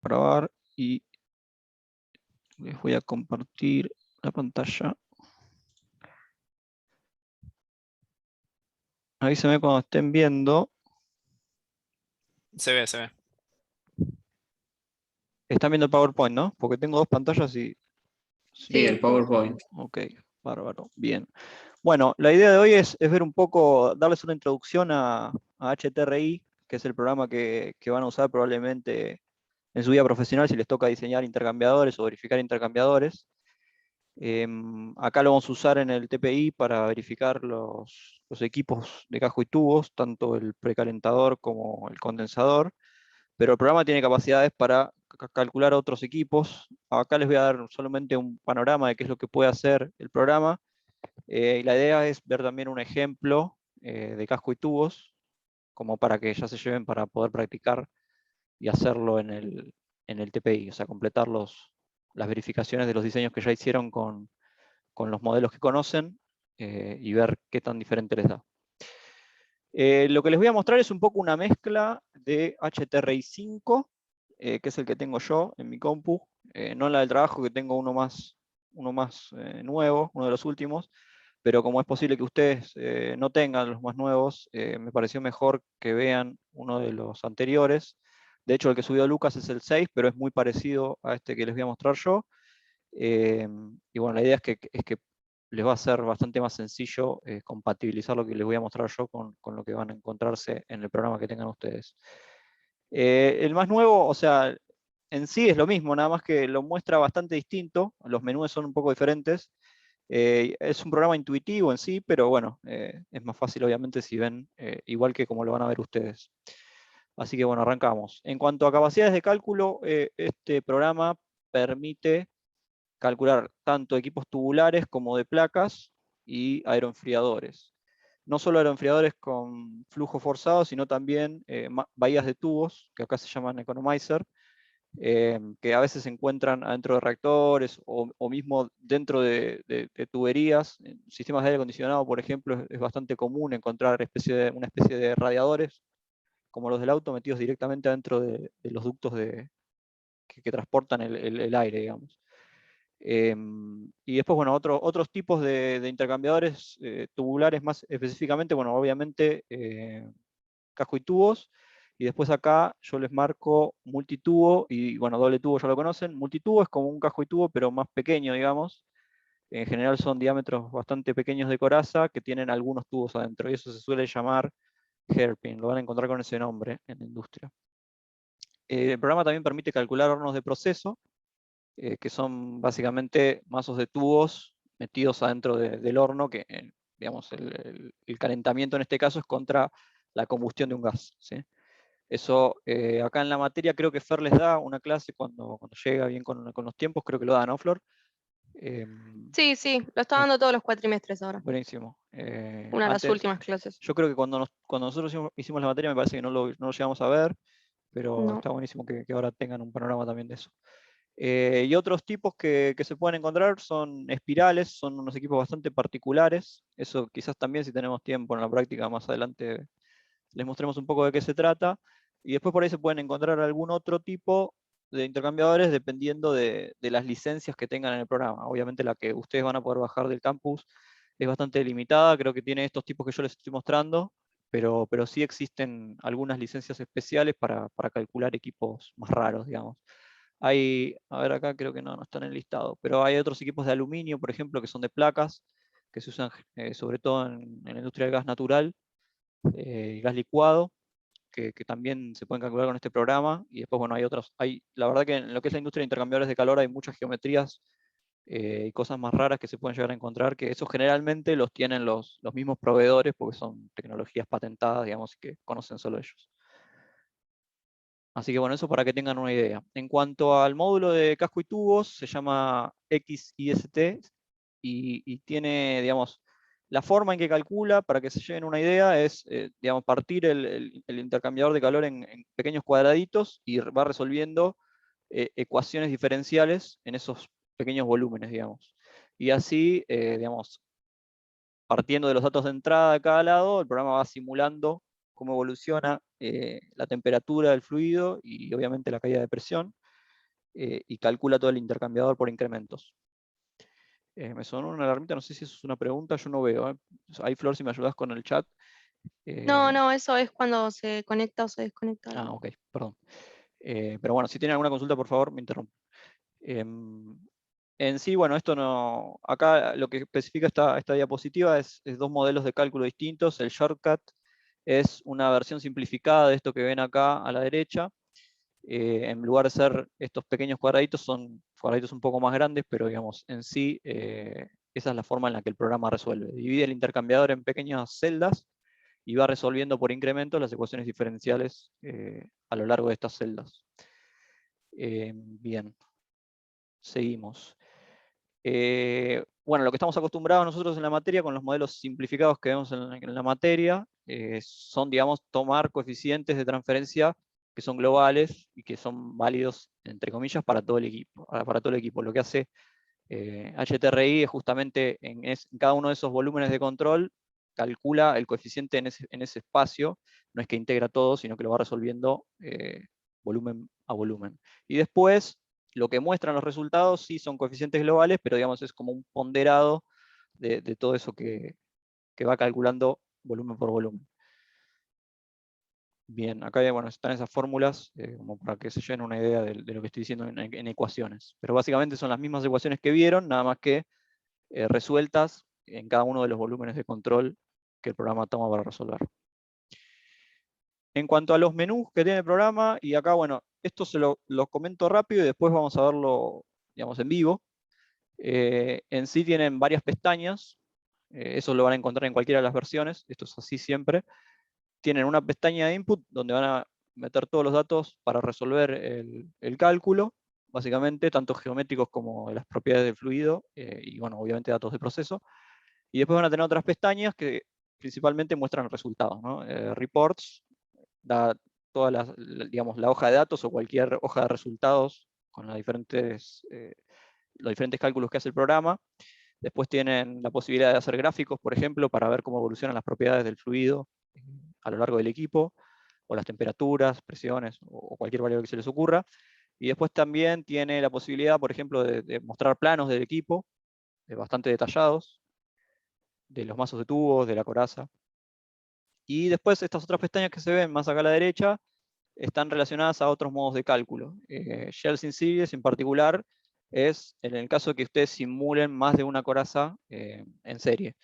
Grabar y les voy a compartir la pantalla. Avísenme cuando estén viendo. Se ve, se ve. Están viendo el PowerPoint, ¿no? Porque tengo dos pantallas y... Sí, el PowerPoint. Ok, bárbaro, bien. Bueno, la idea de hoy es ver un poco, darles una introducción a HTRI, que es el programa que van a usar probablemente en su vida profesional si les toca diseñar intercambiadores o verificar intercambiadores. Acá lo vamos a usar en el TPI para verificar los equipos de casco y tubos, tanto el precalentador como el condensador, pero el programa tiene capacidades para calcular otros equipos. Acá les voy a dar solamente un panorama de qué es lo que puede hacer el programa, y la idea es ver también un ejemplo de casco y tubos, como para que ya se lleven para poder practicar y hacerlo en el TPI, o sea, completar las verificaciones de los diseños que ya hicieron con los modelos que conocen, y ver qué tan diferente les da. Lo que les voy a mostrar es un poco una mezcla de HTRI5, que es el que tengo yo en mi compu, no la del trabajo, que tengo uno más nuevo, uno de los últimos, pero como es posible que ustedes no tengan los más nuevos, me pareció mejor que vean uno de los anteriores. De hecho, el que subió Lucas es el 6, pero es muy parecido a este que les voy a mostrar yo. Y bueno, la idea es que les va a ser bastante más sencillo compatibilizar lo que les voy a mostrar yo con lo que van a encontrarse en el programa que tengan ustedes. El más nuevo, o sea, en sí es lo mismo, nada más que lo muestra bastante distinto, los menús son un poco diferentes. Es un programa intuitivo en sí, pero bueno, es más fácil obviamente si ven igual que como lo van a ver ustedes. Así que bueno, arrancamos. En cuanto a capacidades de cálculo, este programa permite calcular tanto equipos tubulares como de placas y aeroenfriadores. No solo aeroenfriadores con flujo forzado, sino también bahías de tubos, que acá se llaman economizer, que a veces se encuentran adentro de reactores o mismo dentro de tuberías. En sistemas de aire acondicionado, por ejemplo, es bastante común encontrar una especie de radiadores, como los del auto, metidos directamente adentro de los ductos que transportan el aire, digamos. Y después, bueno, otros tipos de intercambiadores tubulares más específicamente, bueno, obviamente casco y tubos, y después acá yo les marco multitubo, y bueno, doble tubo ya lo conocen. Multitubo es como un casco y tubo, pero más pequeño, digamos. En general son diámetros bastante pequeños de coraza que tienen algunos tubos adentro, y eso se suele llamar hairpin, lo van a encontrar con ese nombre en la industria. El programa también permite calcular hornos de proceso, que son básicamente mazos de tubos metidos adentro del horno, que digamos, el calentamiento en este caso es contra la combustión de un gas, ¿sí? Eso acá en la materia creo que Fer les da una clase cuando llega bien con los tiempos, creo que lo da, ¿no, Flor? Sí, sí, lo está dando todos los cuatrimestres ahora. Buenísimo. Una de las últimas clases. Yo creo que cuando nosotros hicimos la materia me parece que no lo llegamos a ver, pero No. está buenísimo que ahora tengan un panorama también de eso. Y otros tipos que se pueden encontrar son espirales, son unos equipos bastante particulares. Eso quizás también, si tenemos tiempo en la práctica más adelante, les mostremos un poco de qué se trata. Y después por ahí se pueden encontrar algún otro tipo de intercambiadores dependiendo de las licencias que tengan en el programa. Obviamente la que ustedes van a poder bajar del campus es bastante limitada, creo que tiene estos tipos que yo les estoy mostrando, pero sí existen algunas licencias especiales para calcular equipos más raros, digamos. Hay, a ver acá creo que no están en el listado, pero hay otros equipos de aluminio, por ejemplo, que son de placas, que se usan sobre todo en la industria del gas natural, gas licuado, que también se pueden calcular con este programa. Y después, bueno, hay otros. La verdad que en lo que es la industria de intercambiadores de calor hay muchas geometrías y cosas más raras que se pueden llegar a encontrar, que esos generalmente los tienen los mismos proveedores porque son tecnologías patentadas, digamos, que conocen solo ellos. Así que bueno, eso para que tengan una idea. En cuanto al módulo de casco y tubos, se llama XIST y tiene, digamos, la forma en que calcula, para que se lleven una idea, es, digamos, partir el intercambiador de calor en pequeños cuadraditos y va resolviendo ecuaciones diferenciales en esos pequeños volúmenes, digamos. Y así, digamos, partiendo de los datos de entrada de cada lado, el programa va simulando cómo evoluciona la temperatura del fluido y obviamente la caída de presión. y calcula todo el intercambiador por incrementos. Me sonó una alarmita, no sé si eso es una pregunta, yo no veo. Ahí, Flor, si me ayudas con el chat. No, eso es cuando se conecta o se desconecta. Ok, perdón. Pero bueno, si tienen alguna consulta, por favor, me interrumpen. En sí, bueno, esto no. Acá lo que especifica esta diapositiva es 2 modelos de cálculo distintos. El shortcut es una versión simplificada de esto que ven acá a la derecha. En lugar de ser estos pequeños cuadraditos, son cuadraditos un poco más grandes, pero digamos, en sí, esa es la forma en la que el programa resuelve. Divide el intercambiador en pequeñas celdas y va resolviendo por incrementos las ecuaciones diferenciales a lo largo de estas celdas. Bien, seguimos. Bueno, lo que estamos acostumbrados nosotros en la materia, con los modelos simplificados que vemos en la materia, son, digamos, tomar coeficientes de transferencia que son globales y que son válidos, entre comillas, para todo el equipo. Para todo el equipo. Lo que hace HTRI es justamente en cada uno de esos volúmenes de control, calcula el coeficiente en ese espacio, no es que integra todo, sino que lo va resolviendo volumen a volumen. Y después, lo que muestran los resultados sí son coeficientes globales, pero digamos es como un ponderado de todo eso que va calculando volumen por volumen. Bien, acá bueno, están esas fórmulas, como para que se lleven una idea de lo que estoy diciendo en ecuaciones. Pero básicamente son las mismas ecuaciones que vieron, nada más que resueltas en cada uno de los volúmenes de control que el programa toma para resolver. En cuanto a los menús que tiene el programa, y acá, bueno, esto se lo comento rápido y después vamos a verlo, digamos, en vivo. En sí tienen varias pestañas, eso lo van a encontrar en cualquiera de las versiones, esto es así siempre. Tienen una pestaña de input donde van a meter todos los datos para resolver el cálculo, básicamente, tanto geométricos como las propiedades del fluido, y bueno, obviamente datos de proceso. Y después van a tener otras pestañas que principalmente muestran resultados, ¿no? Reports, da toda digamos, la hoja de datos o cualquier hoja de resultados con los diferentes cálculos que hace el programa. Después tienen la posibilidad de hacer gráficos, por ejemplo, para ver cómo evolucionan las propiedades del fluido a lo largo del equipo, o las temperaturas, presiones, o cualquier variable que se les ocurra. Y después también tiene la posibilidad, por ejemplo, de mostrar planos del equipo, bastante detallados, de los mazos de tubos, de la coraza. Y después estas otras pestañas que se ven más acá a la derecha están relacionadas a otros modos de cálculo. Shells in Series en particular es en el caso de que ustedes simulen más de una coraza en serie.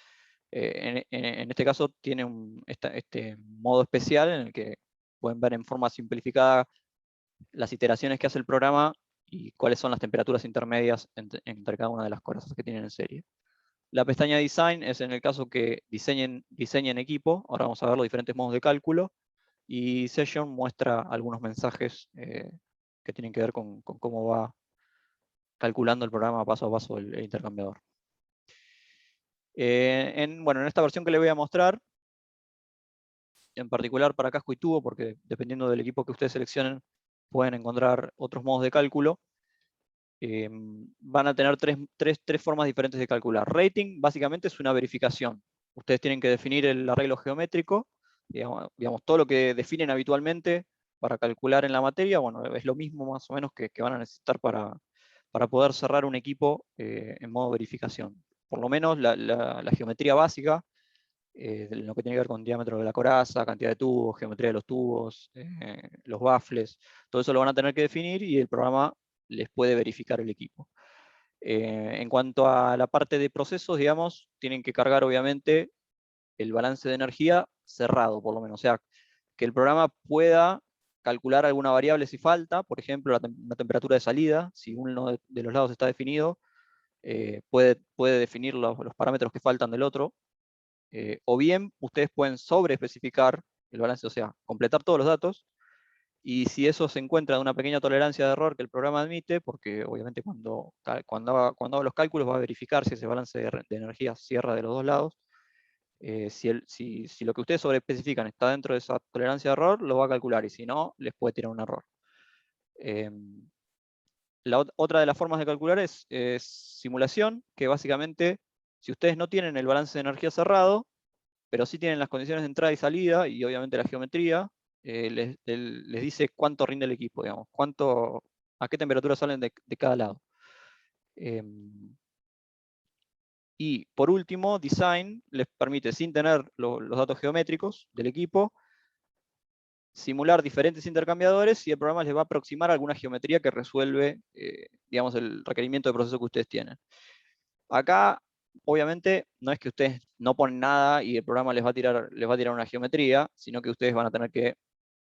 En este caso tiene este modo especial en el que pueden ver en forma simplificada las iteraciones que hace el programa y cuáles son las temperaturas intermedias entre cada una de las corazas que tienen en serie. La pestaña Design es en el caso que diseñen equipo. Ahora vamos a ver los diferentes modos de cálculo. Y Session muestra algunos mensajes que tienen que ver con cómo va calculando el programa paso a paso el intercambiador. Bueno, en esta versión que le voy a mostrar, en particular para casco y tubo, porque dependiendo del equipo que ustedes seleccionen, pueden encontrar otros modos de cálculo. Van a tener tres formas diferentes de calcular. Rating, básicamente, es una verificación. Ustedes tienen que definir el arreglo geométrico, digamos todo lo que definen habitualmente para calcular en la materia, bueno, es lo mismo más o menos que van a necesitar para poder cerrar un equipo en modo verificación. Por lo menos la geometría básica, lo que tiene que ver con diámetro de la coraza, cantidad de tubos, geometría de los tubos, los baffles, todo eso lo van a tener que definir y el programa les puede verificar el equipo. En cuanto a la parte de procesos, digamos, tienen que cargar obviamente el balance de energía cerrado, por lo menos. O sea, que el programa pueda calcular alguna variable si falta, por ejemplo, la temperatura de salida, si uno de los lados está definido, puede definir los parámetros que faltan del otro, o bien ustedes pueden sobreespecificar el balance, o sea, completar todos los datos, y si eso se encuentra de una pequeña tolerancia de error que el programa admite, porque obviamente cuando haga los cálculos va a verificar si ese balance de energía cierra de los dos lados, si lo que ustedes sobreespecifican está dentro de esa tolerancia de error, lo va a calcular, y si no, les puede tirar un error. Otra de las formas de calcular es simulación, que básicamente, si ustedes no tienen el balance de energía cerrado, pero sí tienen las condiciones de entrada y salida, y obviamente la geometría, les dice cuánto rinde el equipo, digamos, cuánto a qué temperatura salen de cada lado. Y por último, design les permite, sin tener los datos geométricos del equipo, simular diferentes intercambiadores y el programa les va a aproximar alguna geometría que resuelve, digamos, el requerimiento de proceso que ustedes tienen. Acá, obviamente, no es que ustedes no ponen nada y el programa les va a tirar una geometría, sino que ustedes van a tener que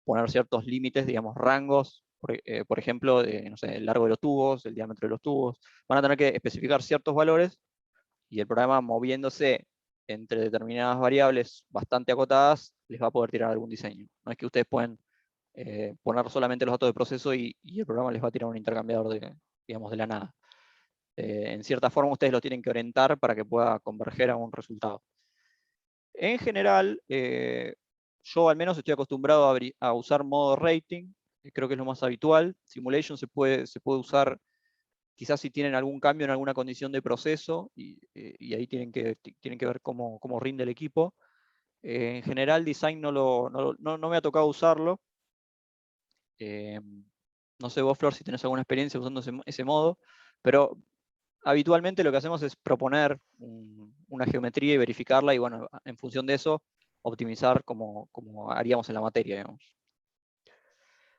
poner ciertos límites, digamos, rangos, por ejemplo, no sé, el largo de los tubos, el diámetro de los tubos. Van a tener que especificar ciertos valores y el programa, moviéndose entre determinadas variables bastante acotadas, les va a poder tirar algún diseño. No es que ustedes pueden poner solamente los datos de proceso y el programa les va a tirar un intercambiador digamos, de la nada. En cierta forma ustedes lo tienen que orientar para que pueda converger a un resultado. En general, yo al menos estoy acostumbrado a usar modo rating, creo que es lo más habitual. Simulation se puede usar quizás si tienen algún cambio en alguna condición de proceso, y ahí tienen que ver cómo rinde el equipo. En general, design no me ha tocado usarlo. No sé vos, Flor, si tenés alguna experiencia usando ese modo, pero habitualmente lo que hacemos es proponer una geometría y verificarla, y bueno, en función de eso, optimizar como haríamos en la materia, digamos.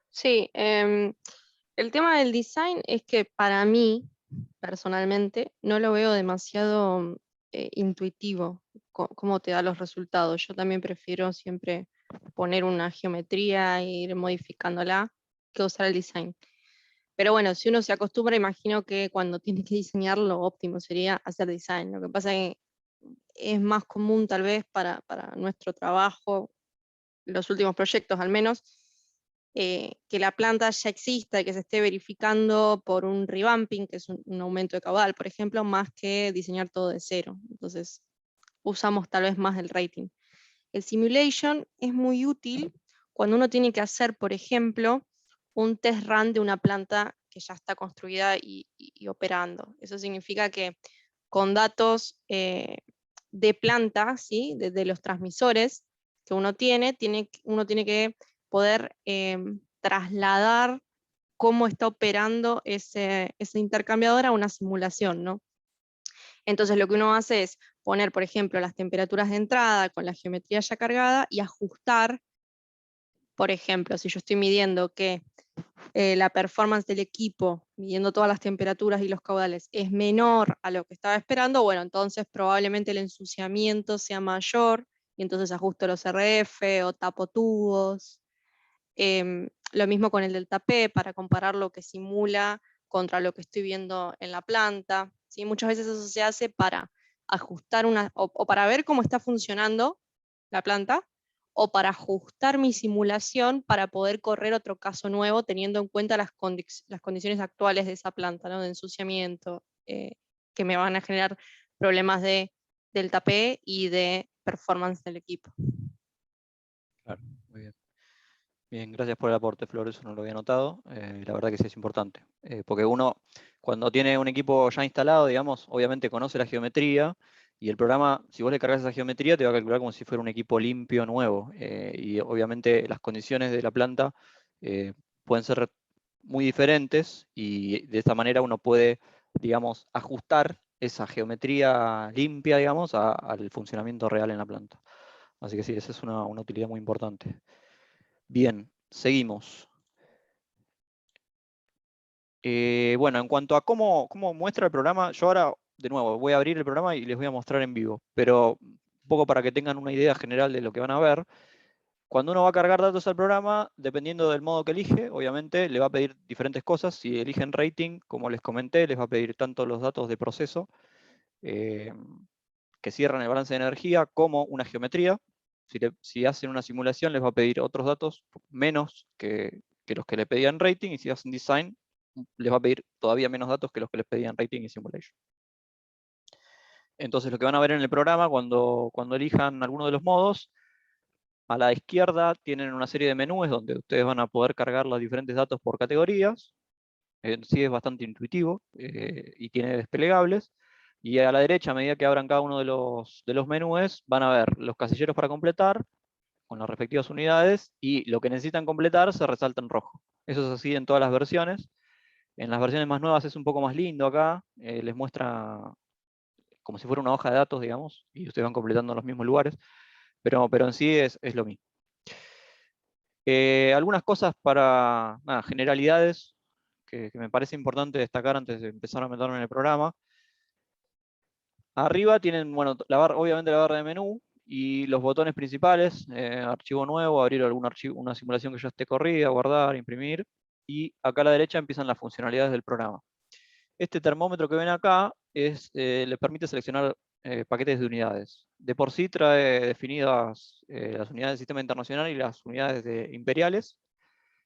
Sí, el tema del design es que para mí, personalmente, no lo veo demasiado intuitivo cómo te da los resultados. Yo también prefiero siempre poner una geometría e ir modificándola que usar el design. Pero bueno, si uno se acostumbra, imagino que cuando tiene que diseñar, lo óptimo sería hacer design. Lo que pasa es que es más común tal vez para nuestro trabajo, los últimos proyectos al menos, que la planta ya exista y que se esté verificando por un revamping, que es un aumento de caudal, por ejemplo, más que diseñar todo de cero. Entonces, usamos tal vez más el rating. El simulation es muy útil cuando uno tiene que hacer, por ejemplo, un test run de una planta que ya está construida y operando. Eso significa que con datos de planta, ¿sí? de los transmisores que uno tiene que poder trasladar cómo está operando ese intercambiador a una simulación, ¿no? Entonces lo que uno hace es poner, por ejemplo, las temperaturas de entrada con la geometría ya cargada y ajustar, por ejemplo, si yo estoy midiendo que la performance del equipo, midiendo todas las temperaturas y los caudales, es menor a lo que estaba esperando, bueno, entonces probablemente el ensuciamiento sea mayor y entonces ajusto los RF o tapo tubos. Lo mismo con el del tapé para comparar lo que simula contra lo que estoy viendo en la planta. ¿Sí? Muchas veces eso se hace para ajustar o para ver cómo está funcionando la planta, o para ajustar mi simulación para poder correr otro caso nuevo teniendo en cuenta las condiciones actuales de esa planta, ¿no? De ensuciamiento, que me van a generar problemas del tapé y de performance del equipo. Claro, muy bien. Bien, gracias por el aporte, Flor, eso no lo había notado. La verdad que sí es importante, porque uno, cuando tiene un equipo ya instalado, digamos, obviamente conoce la geometría, y el programa, si vos le cargas esa geometría, te va a calcular como si fuera un equipo limpio, nuevo, y obviamente las condiciones de la planta pueden ser muy diferentes, y de esta manera uno puede, digamos, ajustar esa geometría limpia, digamos, al funcionamiento real en la planta. Así que sí, esa es una utilidad muy importante. Bien, seguimos. Bueno, en cuanto a cómo muestra el programa, yo ahora, de nuevo, voy a abrir el programa y les voy a mostrar en vivo, pero un poco para que tengan una idea general de lo que van a ver. Cuando uno va a cargar datos al programa, dependiendo del modo que elige, obviamente le va a pedir diferentes cosas. Si eligen rating, como les comenté, les va a pedir tanto los datos de proceso que cierran el balance de energía, como una geometría. Si hacen una simulación, les va a pedir otros datos menos que los que le pedían rating, y si hacen design, les va a pedir todavía menos datos que los que les pedían rating y simulation. Entonces lo que van a ver en el programa cuando elijan alguno de los modos, a la izquierda tienen una serie de menús donde ustedes van a poder cargar los diferentes datos por categorías. Sí, es bastante intuitivo y tiene desplegables. Y a la derecha, a medida que abran cada uno de los menús, van a ver los casilleros para completar con las respectivas unidades, y lo que necesitan completar se resalta en rojo. Eso es así en todas las versiones. En las versiones más nuevas es un poco más lindo acá, les muestra como si fuera una hoja de datos, digamos, y ustedes van completando en los mismos lugares, pero en sí es lo mismo. Algunas cosas para, nada, generalidades, que me parece importante destacar antes de empezar a meterme en el programa. Arriba tienen, bueno, obviamente la barra de menú y los botones principales, archivo nuevo, abrir algún archivo, una simulación que ya esté corrida, guardar, imprimir, y acá a la derecha empiezan las funcionalidades del programa. Este termómetro que ven acá le permite seleccionar paquetes de unidades. De por sí trae definidas las unidades del sistema internacional y las unidades imperiales.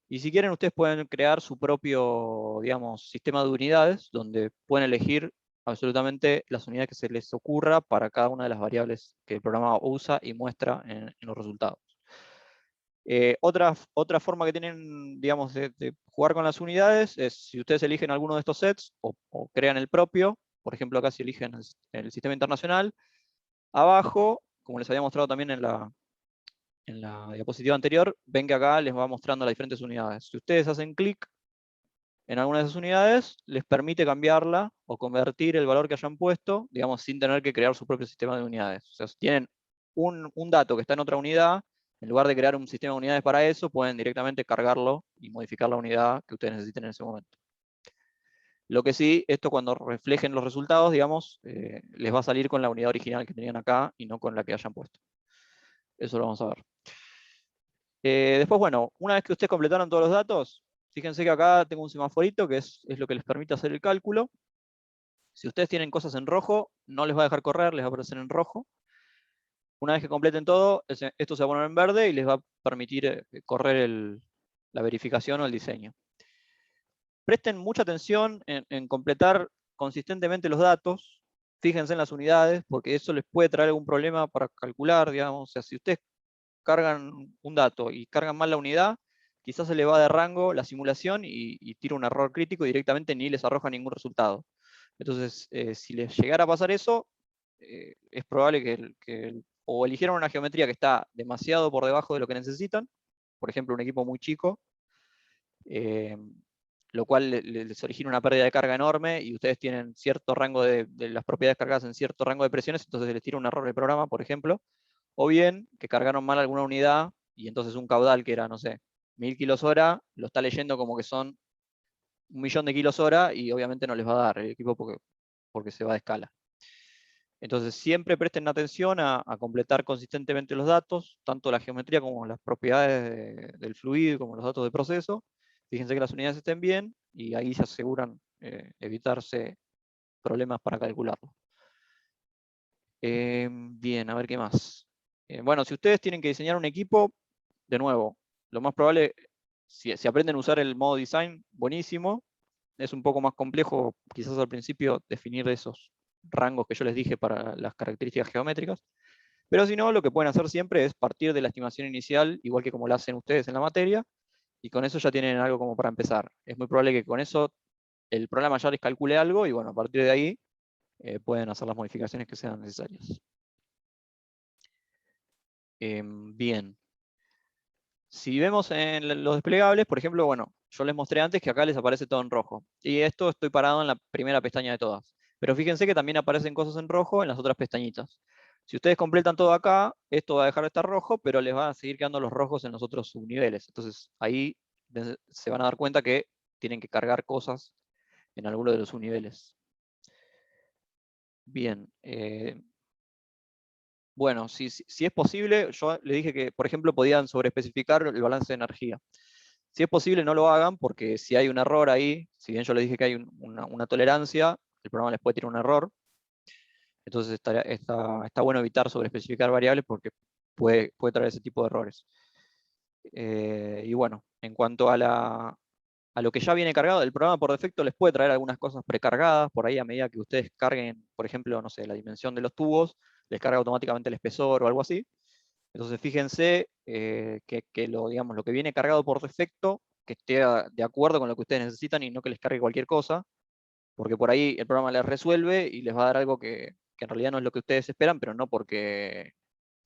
Y si quieren, ustedes pueden crear su propio, digamos, sistema de unidades, donde pueden elegir absolutamente las unidades que se les ocurra para cada una de las variables que el programa usa y muestra en los resultados. Otra forma que tienen, digamos, de jugar con las unidades es si ustedes eligen alguno de estos sets o crean el propio. Por ejemplo, acá si eligen el sistema internacional, abajo, como les había mostrado también en la diapositiva anterior, ven que acá les va mostrando las diferentes unidades. Si ustedes hacen clic en alguna de esas unidades, les permite cambiarla o convertir el valor que hayan puesto, digamos, sin tener que crear su propio sistema de unidades. O sea, si tienen un dato que está en otra unidad, en lugar de crear un sistema de unidades para eso, pueden directamente cargarlo y modificar la unidad que ustedes necesiten en ese momento. Lo que sí, esto cuando reflejen los resultados, digamos, les va a salir con la unidad original que tenían acá y no con la que hayan puesto. Eso lo vamos a ver. Después, bueno, una vez que ustedes completaron todos los datos, fíjense que acá tengo un semaforito que es lo que les permite hacer el cálculo. Si ustedes tienen cosas en rojo, no les va a dejar correr, les va a aparecer en rojo. Una vez que completen todo, esto se va a poner en verde y les va a permitir correr la verificación o el diseño. Presten mucha atención en completar consistentemente los datos. Fíjense en las unidades, porque eso les puede traer algún problema para calcular, digamos. O sea, si ustedes cargan un dato y cargan mal la unidad, quizás se le va de rango la simulación y tira un error crítico y directamente ni les arroja ningún resultado. Entonces, si les llegara a pasar eso, es probable que o eligieron una geometría que está demasiado por debajo de lo que necesitan, por ejemplo, un equipo muy chico, lo cual les origina una pérdida de carga enorme y ustedes tienen cierto rango de las propiedades cargadas en cierto rango de presiones, entonces les tira un error el programa, por ejemplo, o bien que cargaron mal alguna unidad y entonces un caudal que era, no sé, 1000 kilos hora, lo está leyendo como que son 1.000.000 de kilos hora y obviamente no les va a dar el equipo porque se va de escala. Entonces siempre presten atención a completar consistentemente los datos, tanto la geometría como las propiedades del fluido, como los datos de proceso. Fíjense que las unidades estén bien y ahí se aseguran evitarse problemas para calcularlo. Bien, a ver qué más. Bueno, si ustedes tienen que diseñar un equipo, de nuevo, lo más probable, si aprenden a usar el modo design, buenísimo. Es un poco más complejo, quizás al principio, definir esos rangos que yo les dije para las características geométricas. Pero si no, lo que pueden hacer siempre es partir de la estimación inicial, igual que como lo hacen ustedes en la materia, y con eso ya tienen algo como para empezar. Es muy probable que con eso el programa ya les calcule algo, y bueno, a partir de ahí pueden hacer las modificaciones que sean necesarias. Bien. Si vemos en los desplegables, por ejemplo, bueno, yo les mostré antes que acá les aparece todo en rojo. Y esto estoy parado en la primera pestaña de todas. Pero fíjense que también aparecen cosas en rojo en las otras pestañitas. Si ustedes completan todo acá, esto va a dejar de estar rojo, pero les van a seguir quedando los rojos en los otros subniveles. Entonces ahí se van a dar cuenta que tienen que cargar cosas en alguno de los subniveles. Bien. Bueno, si es posible, yo le dije que, por ejemplo, podían sobreespecificar el balance de energía. Si es posible, no lo hagan, porque si hay un error ahí, si bien yo les dije que hay una tolerancia, el programa les puede tirar un error. Entonces está bueno evitar sobreespecificar variables porque puede traer ese tipo de errores. Y bueno, en cuanto a lo que ya viene cargado, el programa por defecto les puede traer algunas cosas precargadas, por ahí a medida que ustedes carguen, por ejemplo, no sé, la dimensión de los tubos, les carga automáticamente el espesor o algo así. Entonces fíjense digamos, lo que viene cargado por defecto, que esté de acuerdo con lo que ustedes necesitan y no que les cargue cualquier cosa, porque por ahí el programa les resuelve y les va a dar algo que en realidad no es lo que ustedes esperan, pero no porque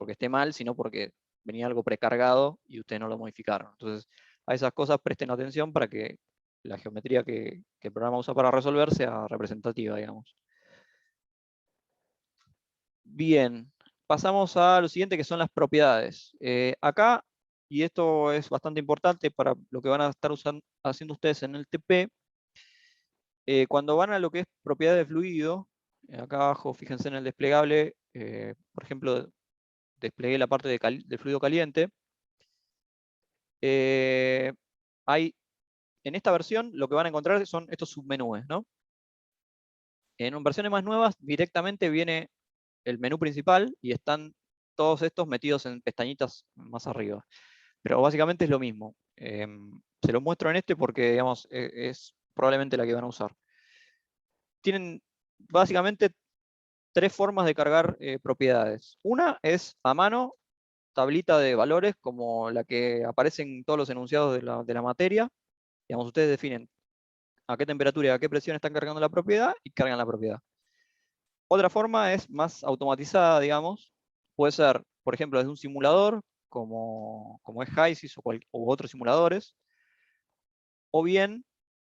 esté mal, sino porque venía algo precargado y ustedes no lo modificaron. Entonces a esas cosas presten atención para que la geometría que el programa usa para resolver sea representativa, digamos. Bien, pasamos a lo siguiente, que son las propiedades. Acá, y esto es bastante importante para lo que van a estar haciendo ustedes en el TP, cuando van a lo que es propiedades de fluido, acá abajo, fíjense en el desplegable, por ejemplo, desplegué la parte de fluido caliente. En esta versión lo que van a encontrar son estos submenúes, ¿no? En versiones más nuevas directamente viene el menú principal y están todos estos metidos en pestañitas más arriba. Pero básicamente es lo mismo. Se lo muestro en este porque, digamos, es probablemente la que van a usar. Tienen básicamente 3 formas de cargar propiedades. Una es a mano, tablita de valores como la que aparece en todos los enunciados de la materia. Digamos, ustedes definen a qué temperatura y a qué presión están cargando la propiedad y cargan la propiedad. Otra forma es más automatizada, digamos. Puede ser, por ejemplo, desde un simulador, como es HYSYS u otros simuladores, o bien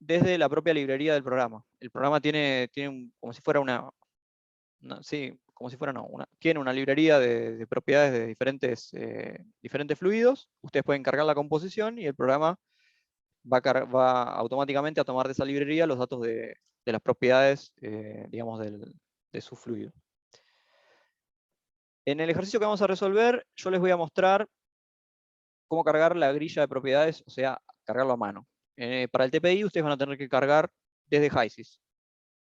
desde la propia librería del programa. El programa tiene como si fuera tiene una librería de propiedades de diferentes fluidos. Ustedes pueden cargar la composición y el programa va automáticamente a tomar de esa librería los datos de las propiedades, digamos, de su fluido. En el ejercicio que vamos a resolver, yo les voy a mostrar cómo cargar la grilla de propiedades, o sea, cargarlo a mano. Para el TPI ustedes van a tener que cargar desde HYSYS.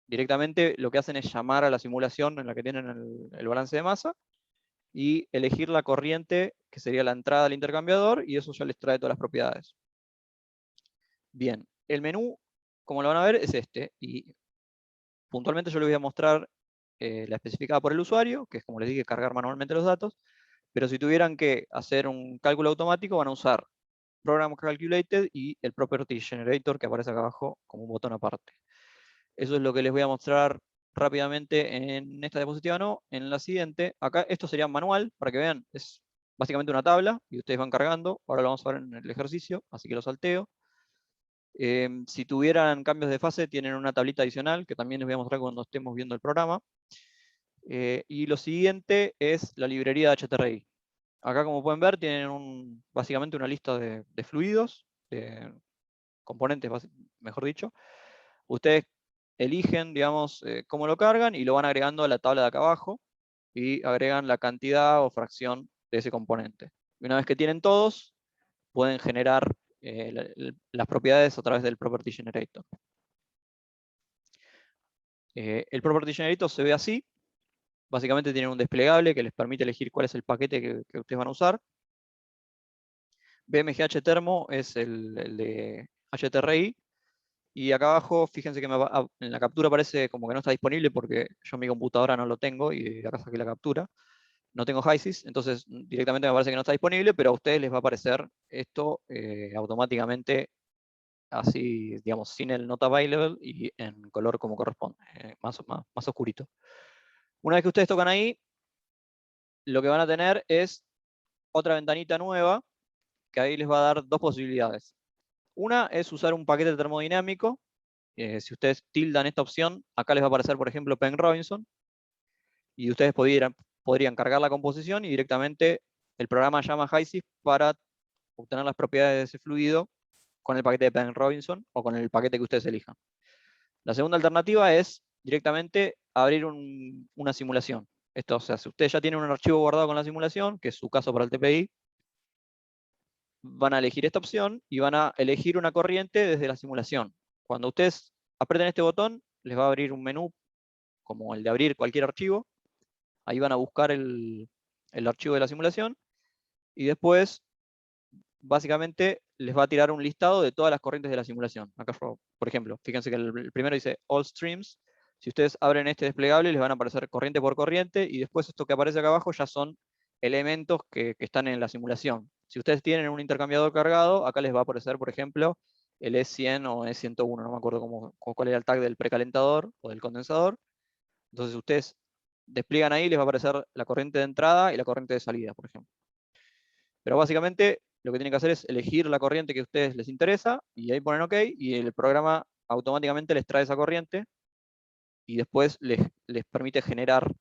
Directamente lo que hacen es llamar a la simulación en la que tienen el balance de masa y elegir la corriente, que sería la entrada al intercambiador, y eso ya les trae todas las propiedades. Bien, el menú, como lo van a ver, es este, y puntualmente yo les voy a mostrar la especificada por el usuario, que es, como les dije, cargar manualmente los datos, pero si tuvieran que hacer un cálculo automático van a usar Program Calculated y el Property Generator, que aparece acá abajo como un botón aparte. Eso es lo que les voy a mostrar rápidamente en esta diapositiva, no, en la siguiente. Acá esto sería manual, para que vean, es básicamente una tabla, y ustedes van cargando. Ahora lo vamos a ver en el ejercicio, así que lo salteo. Si tuvieran cambios de fase, tienen una tablita adicional, que también les voy a mostrar cuando estemos viendo el programa. Y lo siguiente es la librería de HTRI. Acá, como pueden ver, tienen básicamente una lista de fluidos, de componentes, mejor dicho. Ustedes eligen, digamos, cómo lo cargan y lo van agregando a la tabla de acá abajo y agregan la cantidad o fracción de ese componente. Y una vez que tienen todos, pueden generar las propiedades a través del Property Generator. El Property Generator se ve así. Básicamente tienen un desplegable que les permite elegir cuál es el paquete que ustedes van a usar. BMGH Termo es el de HTRI. Y acá abajo, fíjense que en la captura aparece como que no está disponible porque yo en mi computadora no lo tengo y de acá saqué la captura. No tengo HYSYS, entonces directamente me parece que no está disponible, pero a ustedes les va a aparecer esto automáticamente, así, digamos, sin el not available y en color como corresponde, más oscurito. Una vez que ustedes tocan ahí, lo que van a tener es otra ventanita nueva, que ahí les va a dar 2 posibilidades. Una es usar un paquete termodinámico. Si ustedes tildan esta opción, acá les va a aparecer, por ejemplo, Penn Robinson, y ustedes podrían cargar la composición y directamente el programa llama a HYSYS para obtener las propiedades de ese fluido con el paquete de Penn Robinson o con el paquete que ustedes elijan. La segunda alternativa es directamente abrir una simulación. Esto, o sea, si ustedes ya tienen un archivo guardado con la simulación, que es su caso para el TPI, van a elegir esta opción y van a elegir una corriente desde la simulación. Cuando ustedes aprieten este botón, les va a abrir un menú como el de abrir cualquier archivo. Ahí van a buscar el archivo de la simulación y después, básicamente, les va a tirar un listado de todas las corrientes de la simulación. Acá, por ejemplo, fíjense que el primero dice All Streams. Si ustedes abren este desplegable, les van a aparecer corriente por corriente y después esto que aparece acá abajo ya son elementos que están en la simulación. Si ustedes tienen un intercambiador cargado, acá les va a aparecer, por ejemplo, el E100 o E101, no me acuerdo cuál era el tag del precalentador o del condensador. Entonces ustedes despliegan ahí, les va a aparecer la corriente de entrada y la corriente de salida, por ejemplo. Pero básicamente lo que tienen que hacer es elegir la corriente que a ustedes les interesa, y ahí ponen OK, y el programa automáticamente les trae esa corriente, y después les permite generar,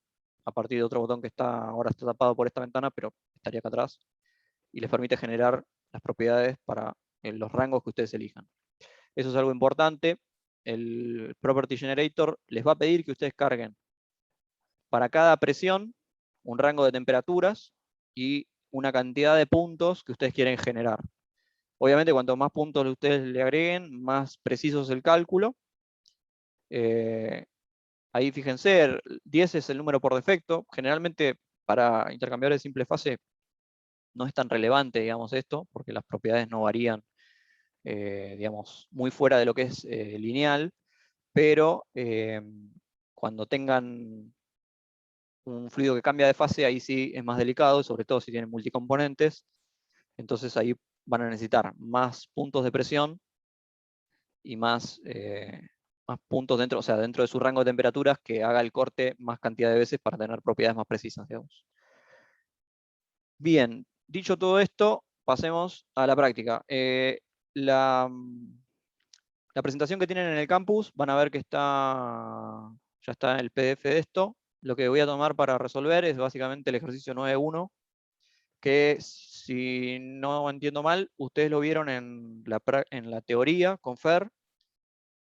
a partir de otro botón que ahora está tapado por esta ventana, pero estaría acá atrás, y les permite generar las propiedades para los rangos que ustedes elijan. Eso es algo importante. El Property Generator les va a pedir que ustedes carguen para cada presión un rango de temperaturas y una cantidad de puntos que ustedes quieren generar. Obviamente, cuanto más puntos ustedes le agreguen, más preciso es el cálculo. Ahí fíjense, 10 es el número por defecto. Generalmente, para intercambiadores de simple fase, no es tan relevante, digamos, esto, porque las propiedades no varían, digamos, muy fuera de lo que es lineal, pero cuando tengan un fluido que cambia de fase, ahí sí es más delicado, sobre todo si tienen multicomponentes. Entonces ahí van a necesitar más puntos de presión y más puntos dentro, o sea, dentro de su rango de temperaturas, que haga el corte más cantidad de veces para tener propiedades más precisas, digamos. Bien, dicho todo esto, pasemos a la práctica. La presentación que tienen en el campus, van a ver que ya está en el PDF de esto. Lo que voy a tomar para resolver es básicamente el ejercicio 9.1, que, si no entiendo mal, ustedes lo vieron en la teoría con Fer.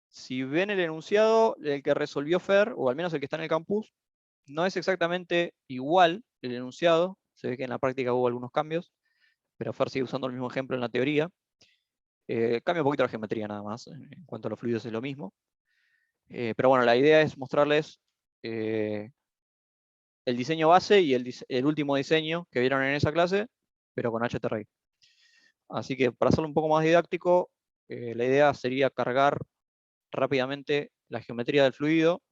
Si ven el enunciado, el que resolvió Fer, o al menos el que está en el campus, no es exactamente igual el enunciado. Se ve que en la práctica hubo algunos cambios, pero Fer sigue usando el mismo ejemplo en la teoría. Cambia un poquito la geometría nada más. En cuanto a los fluidos es lo mismo. Pero bueno, la idea es mostrarles el diseño base y el último diseño que vieron en esa clase, pero con HTRI. Así que, para hacerlo un poco más didáctico, la idea sería cargar rápidamente la geometría del fluido.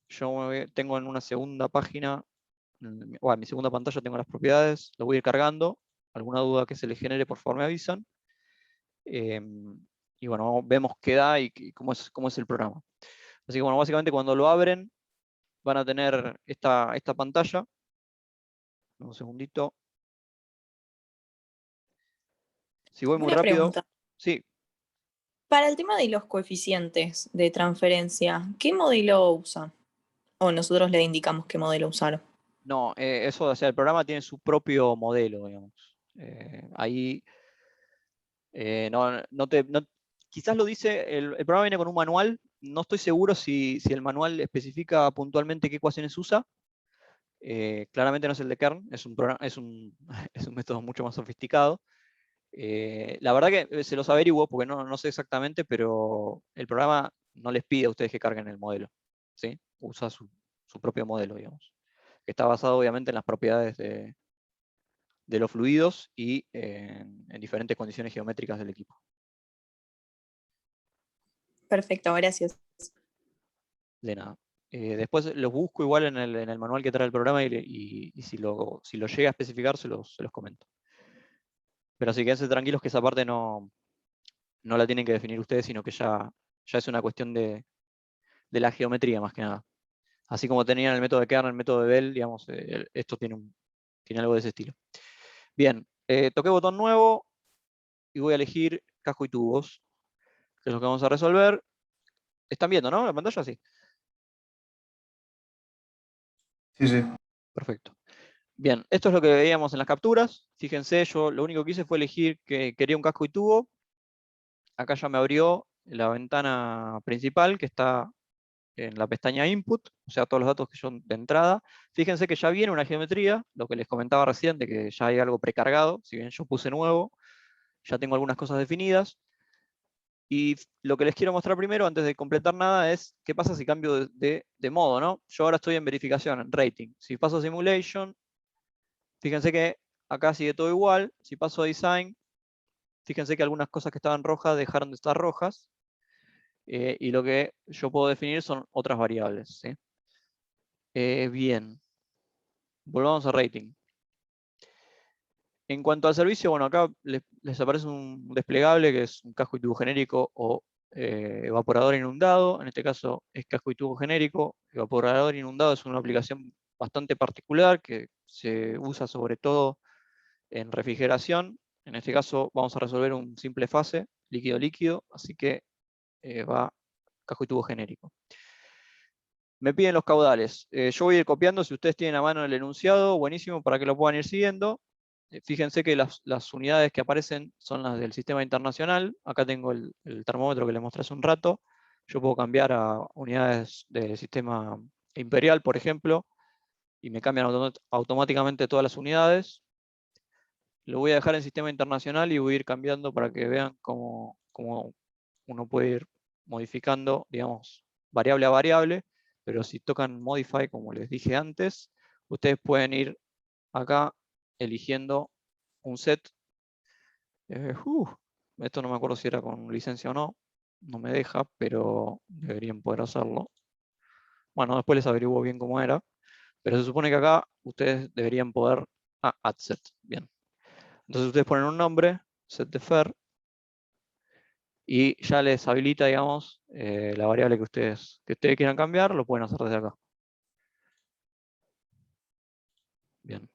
Yo tengo en una segunda página, en mi segunda pantalla, tengo las propiedades, lo voy a ir cargando. Alguna duda que se les genere, por favor me avisan. Y bueno, vemos qué da y cómo es el programa. Así que bueno, básicamente cuando lo abren, van a tener esta pantalla. Un segundito. Si voy muy Una rápido. pregunta. Sí. Para el tema de los coeficientes de transferencia, ¿qué modelo usan? O nosotros le indicamos qué modelo usar. No, eso, o sea, el programa tiene su propio modelo, digamos. Ahí quizás lo dice, el programa viene con un manual. No estoy seguro si el manual especifica puntualmente qué ecuaciones usa. Claramente no es el de Kern, es un es un método mucho más sofisticado. La verdad que se los averiguo porque no sé exactamente, pero el programa no les pide a ustedes que carguen el modelo, ¿sí? Usa su propio modelo, digamos, que está basado obviamente en las propiedades de los fluidos y en diferentes condiciones geométricas del equipo. Perfecto, gracias. De nada. Después los busco igual en el manual que trae el programa, y si lo llega a especificar se los comento. Pero así, quédense tranquilos que esa parte no la tienen que definir ustedes, sino que ya es una cuestión de la geometría más que nada. Así como tenían el método de Kern, el método de Bell, digamos, esto tiene algo de ese estilo. Bien, toqué botón nuevo y voy a elegir casco y tubos, que es lo que vamos a resolver. ¿Están viendo, no? La pantalla, sí. Sí, sí. Perfecto. Bien, esto es lo que veíamos en las capturas. Fíjense, yo lo único que hice fue elegir que quería un casco y tubo. Acá ya me abrió la ventana principal, que está en la pestaña Input, o sea, todos los datos que son de entrada. Fíjense que ya viene una geometría, lo que les comentaba recién, de que ya hay algo precargado. Si bien yo puse nuevo, ya tengo algunas cosas definidas. Y lo que les quiero mostrar primero, antes de completar nada, es qué pasa si cambio de modo, ¿no? Yo ahora estoy en verificación, en rating. Si paso a simulation, fíjense que acá sigue todo igual. Si paso a design, fíjense que algunas cosas que estaban rojas dejaron de estar rojas. Y lo que yo puedo definir son otras variables, ¿sí? Bien. Volvamos a rating. En cuanto al servicio, bueno, acá les aparece un desplegable que es un casco y tubo genérico o evaporador inundado. En este caso es casco y tubo genérico. Evaporador inundado es una aplicación bastante particular que se usa sobre todo en refrigeración, En este caso vamos a resolver un simple fase, líquido-líquido, así que va casco y tubo genérico. Me piden los caudales. Yo voy a ir copiando, si ustedes tienen a mano el enunciado, buenísimo, para que lo puedan ir siguiendo. Fíjense que las unidades que aparecen son las del sistema internacional. Acá tengo el termómetro que les mostré hace un rato. Yo puedo cambiar a unidades del sistema imperial, por ejemplo, y me cambian automáticamente todas las unidades. Lo voy a dejar en sistema internacional y voy a ir cambiando para que vean cómo uno puede ir modificando, digamos, variable a variable, pero si tocan Modify, como les dije antes, ustedes pueden ir acá eligiendo un set. Esto no me acuerdo si era con licencia o no, no me deja, pero deberían poder hacerlo. Bueno, después les averiguo bien cómo era, pero se supone que acá ustedes deberían poder... add set, bien. Entonces ustedes ponen un nombre, set de fer, y ya les habilita, digamos, la variable que ustedes quieran cambiar, lo pueden hacer desde acá. Bien.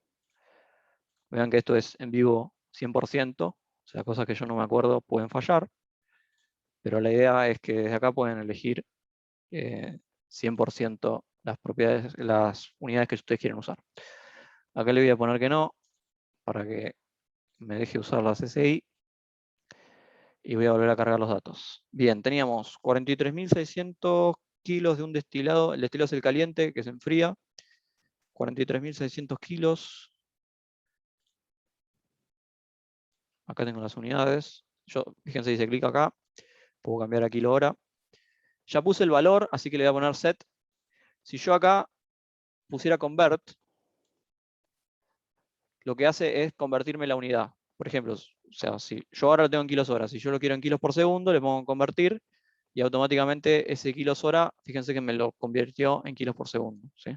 Vean que esto es en vivo 100%, o sea, cosas que yo no me acuerdo pueden fallar, pero la idea es que desde acá pueden elegir 100% las propiedades, las unidades que ustedes quieren usar. Acá le voy a poner que no, para que me deje usar la CCI. Y voy a volver a cargar los datos. Bien, teníamos 43.600 kilos de un destilado. El destilado es el caliente, que se enfría. 43.600 kilos. Acá tengo las unidades. Fíjense, dice clic acá. Puedo cambiar a kilo hora. Ya puse el valor, así que le voy a poner set. Si yo acá pusiera convert, lo que hace es convertirme la unidad. Por ejemplo, o sea, si yo ahora lo tengo en kilos hora, si yo lo quiero en kilos por segundo, le pongo en convertir y automáticamente ese kilos hora, fíjense que me lo convirtió en kilos por segundo, ¿sí?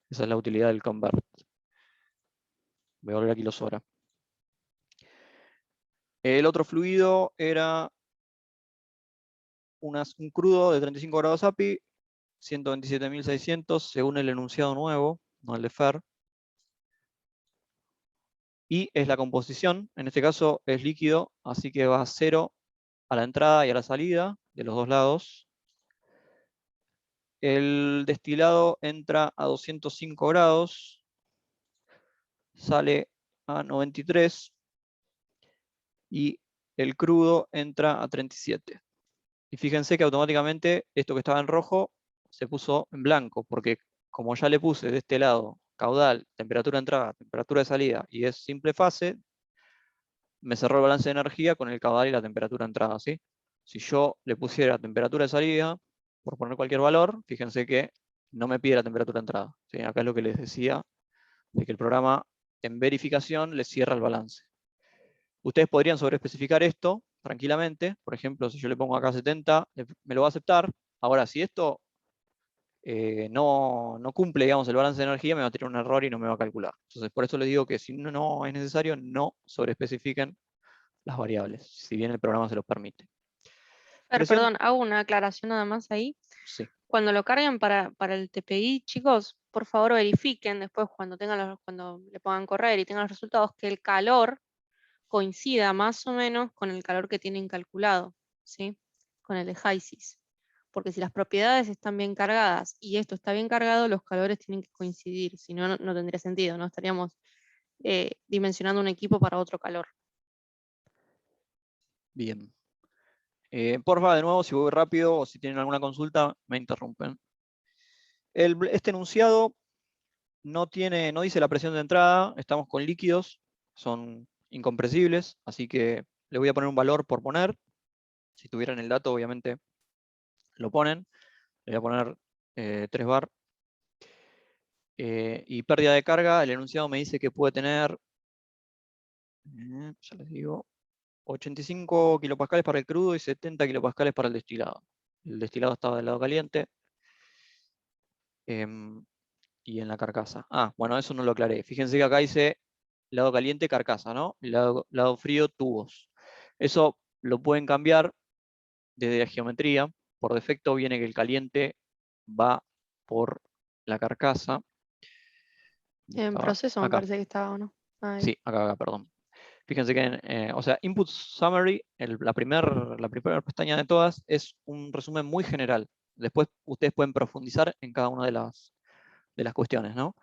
Esa es la utilidad del convert. Voy a volver a kilos hora. El otro fluido era un crudo de 35 grados API, 127.600 según el enunciado nuevo, no el de FER. Y es la composición, en este caso es líquido, así que va a 0 a la entrada y a la salida de los dos lados. El destilado entra a 205 grados, sale a 93 y el crudo entra a 37. Y fíjense que automáticamente esto que estaba en rojo se puso en blanco, porque como ya le puse de este lado caudal, temperatura de entrada, temperatura de salida y es simple fase, me cerró el balance de energía con el caudal y la temperatura de entrada, ¿sí? Si yo le pusiera temperatura de salida, por poner cualquier valor, fíjense que no me pide la temperatura de entrada, ¿sí? Acá es lo que les decía, de que el programa en verificación les cierra el balance. Ustedes podrían sobreespecificar esto tranquilamente. Por ejemplo, si yo le pongo acá 70, me lo va a aceptar. Ahora, si esto no cumple, digamos, el balance de energía, me va a tirar un error y no me va a calcular. Entonces, por eso les digo que si no es necesario, no sobreespecifiquen las variables, si bien el programa se los permite. Perdón, hago una aclaración nada más ahí. Sí. Cuando lo carguen para el TPI, chicos, por favor verifiquen después cuando le pongan correr y tengan los resultados que el calor coincida más o menos con el calor que tienen calculado, ¿sí? Con el de HYSYS. Porque si las propiedades están bien cargadas y esto está bien cargado, los calores tienen que coincidir, si no, no tendría sentido, no estaríamos dimensionando un equipo para otro calor. Bien. Porfa, de nuevo, si voy rápido o si tienen alguna consulta, me interrumpen. Este enunciado no dice la presión de entrada, estamos con líquidos, son incompresibles, así que le voy a poner un valor por poner. Si tuvieran el dato, obviamente lo ponen. Le voy a poner 3 bar. Y pérdida de carga, el enunciado me dice que puede tener, ya les digo, 85 kilopascales para el crudo y 70 kilopascales para el destilado. El destilado estaba del lado caliente. Y en la carcasa. Bueno, eso no lo aclaré. Fíjense que acá dice lado caliente, carcasa, ¿no? Lado frío, tubos. Eso lo pueden cambiar desde la geometría. Por defecto viene que el caliente va por la carcasa. En proceso me Acá. parece que estaba, ¿o no? Ahí. Sí, acá, perdón. Fíjense que, o sea, Input Summary, la primera pestaña de todas, es un resumen muy general. Después ustedes pueden profundizar en cada una de las cuestiones, ¿no?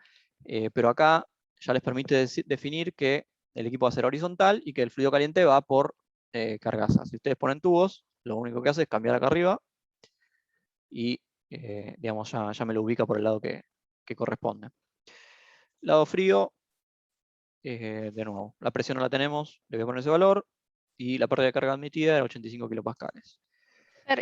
Pero acá ya les permite definir que el equipo va a ser horizontal y que el fluido caliente va por cargaza. Si ustedes ponen tubos, lo único que hace es cambiar acá arriba y, digamos, ya me lo ubica por el lado que corresponde. Lado frío, de nuevo, la presión no la tenemos, le voy a poner ese valor, y la pérdida de carga admitida era 85 kilopascales.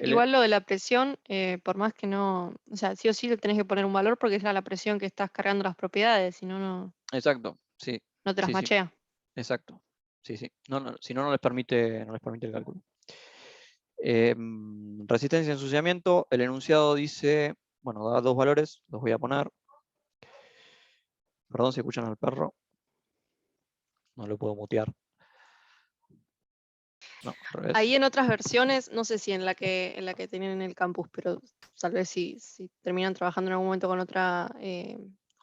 Igual lo de la presión, por más que no, o sea, sí o sí le tenés que poner un valor porque es la presión que estás cargando las propiedades, si no, Exacto, sí. no te las Sí, sí, machea. exacto. Sí, sí. Si no, no les permite el cálculo. Resistencia a ensuciamiento, el enunciado dice, bueno, da 2 valores, los voy a poner. Perdón si escuchan al perro. No lo puedo mutear. No, al revés. Ahí en otras versiones, no sé si en la que tienen en el campus, pero tal vez si terminan trabajando en algún momento con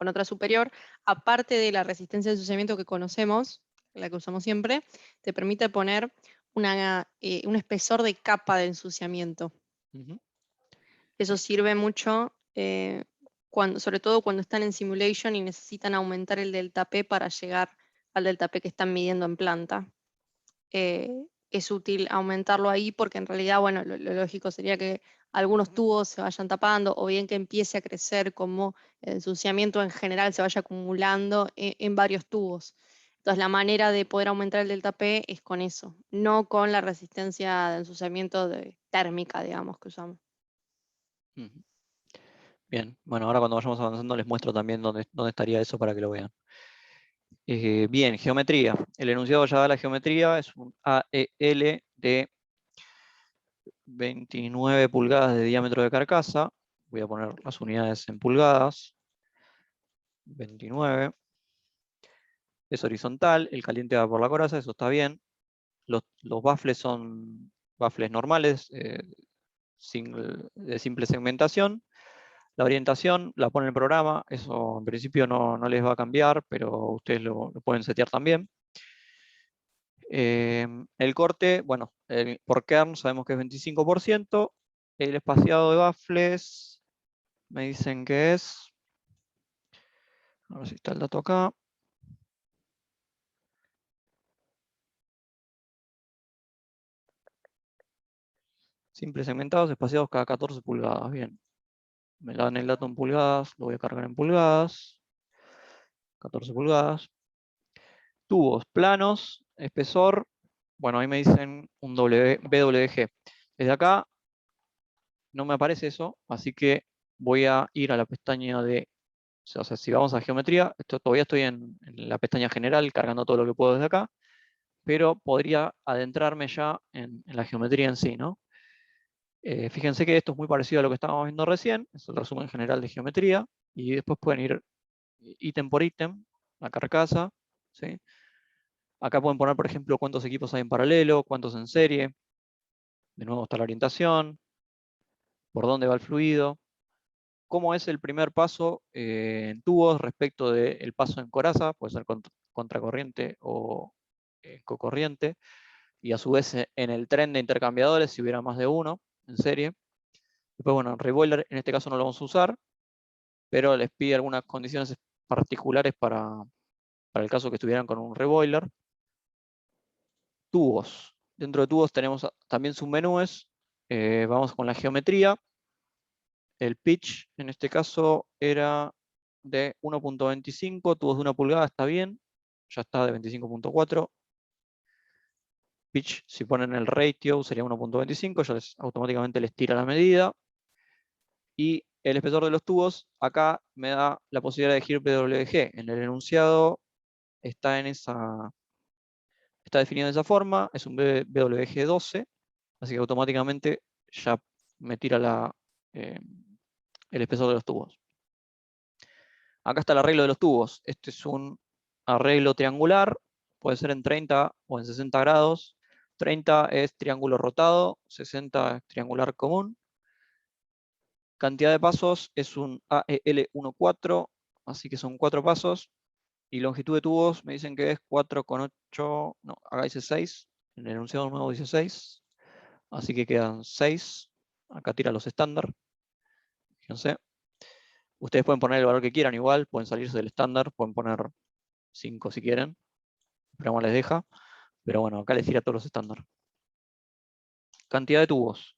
otra superior, aparte de la resistencia de ensuciamiento que conocemos, la que usamos siempre, te permite poner un espesor de capa de ensuciamiento. Ujú. Eso sirve mucho, sobre todo cuando están en simulation y necesitan aumentar el delta P para llegar al delta P que están midiendo en planta. Es útil aumentarlo ahí porque en realidad, bueno, lo lógico sería que algunos tubos se vayan tapando o bien que empiece a crecer como el ensuciamiento en general se vaya acumulando en varios tubos. Entonces la manera de poder aumentar el delta P es con eso, no con la resistencia de ensuciamiento térmica, digamos, que usamos. Ujú. Bien, bueno, ahora cuando vayamos avanzando les muestro también dónde estaría eso para que lo vean. Bien, geometría. El enunciado ya da la geometría, es un AEL de 29 pulgadas de diámetro de carcasa. Voy a poner las unidades en pulgadas. 29. Es horizontal, el caliente va por la coraza, eso está bien. Los baffles son baffles normales, de simple segmentación. La orientación la pone el programa, eso en principio no les va a cambiar, pero ustedes lo pueden setear también. El corte, bueno, por kern sabemos que es 25%. El espaciado de baffles, me dicen que es, a ver si está el dato acá. Simples segmentados, espaciados cada 14 pulgadas, bien. Me dan el dato en pulgadas, lo voy a cargar en pulgadas. 14 pulgadas. Tubos planos, espesor, bueno, ahí me dicen un BWG. Desde acá no me aparece eso, así que voy a ir a la pestaña de, o sea, si vamos a geometría, todavía estoy en la pestaña general, cargando todo lo que puedo desde acá, pero podría adentrarme ya en la geometría en sí, ¿no? Fíjense que esto es muy parecido a lo que estábamos viendo recién, es el resumen general de geometría, y después pueden ir ítem por ítem, la carcasa, ¿sí? Acá pueden poner, por ejemplo, cuántos equipos hay en paralelo, cuántos en serie. De nuevo está la orientación, por dónde va el fluido, cómo es el primer paso en tubos respecto del paso en coraza, puede ser contracorriente o cocorriente, y a su vez en el tren de intercambiadores si hubiera más de uno en serie. Después, bueno, en reboiler en este caso no lo vamos a usar, pero les pide algunas condiciones particulares para el caso que estuvieran con un reboiler. Tubos. Dentro de tubos tenemos también submenúes. Vamos con la geometría. El pitch en este caso era de 1.25, tubos de 1 pulgada, está bien. Ya está de 25.4. Pitch, si ponen el ratio, sería 1.25, ya automáticamente les tira la medida. Y el espesor de los tubos, acá me da la posibilidad de elegir BWG. En el enunciado está definido de esa forma, es un BWG 12, así que automáticamente ya me tira el espesor de los tubos. Acá está el arreglo de los tubos. Este es un arreglo triangular, puede ser en 30 o en 60 grados. 30 es triángulo rotado, 60 es triangular común. Cantidad de pasos es un AEL 1.4, así que son 4 pasos. Y longitud de tubos me dicen que es 4,8, no, acá dice 6, en el enunciado nuevo dice 6, así que quedan 6, acá tira los estándar, fíjense. Ustedes pueden poner el valor que quieran igual, pueden salirse del estándar, pueden poner 5 si quieren, el programa les deja, pero bueno, acá les tira todos los estándar. Cantidad de tubos.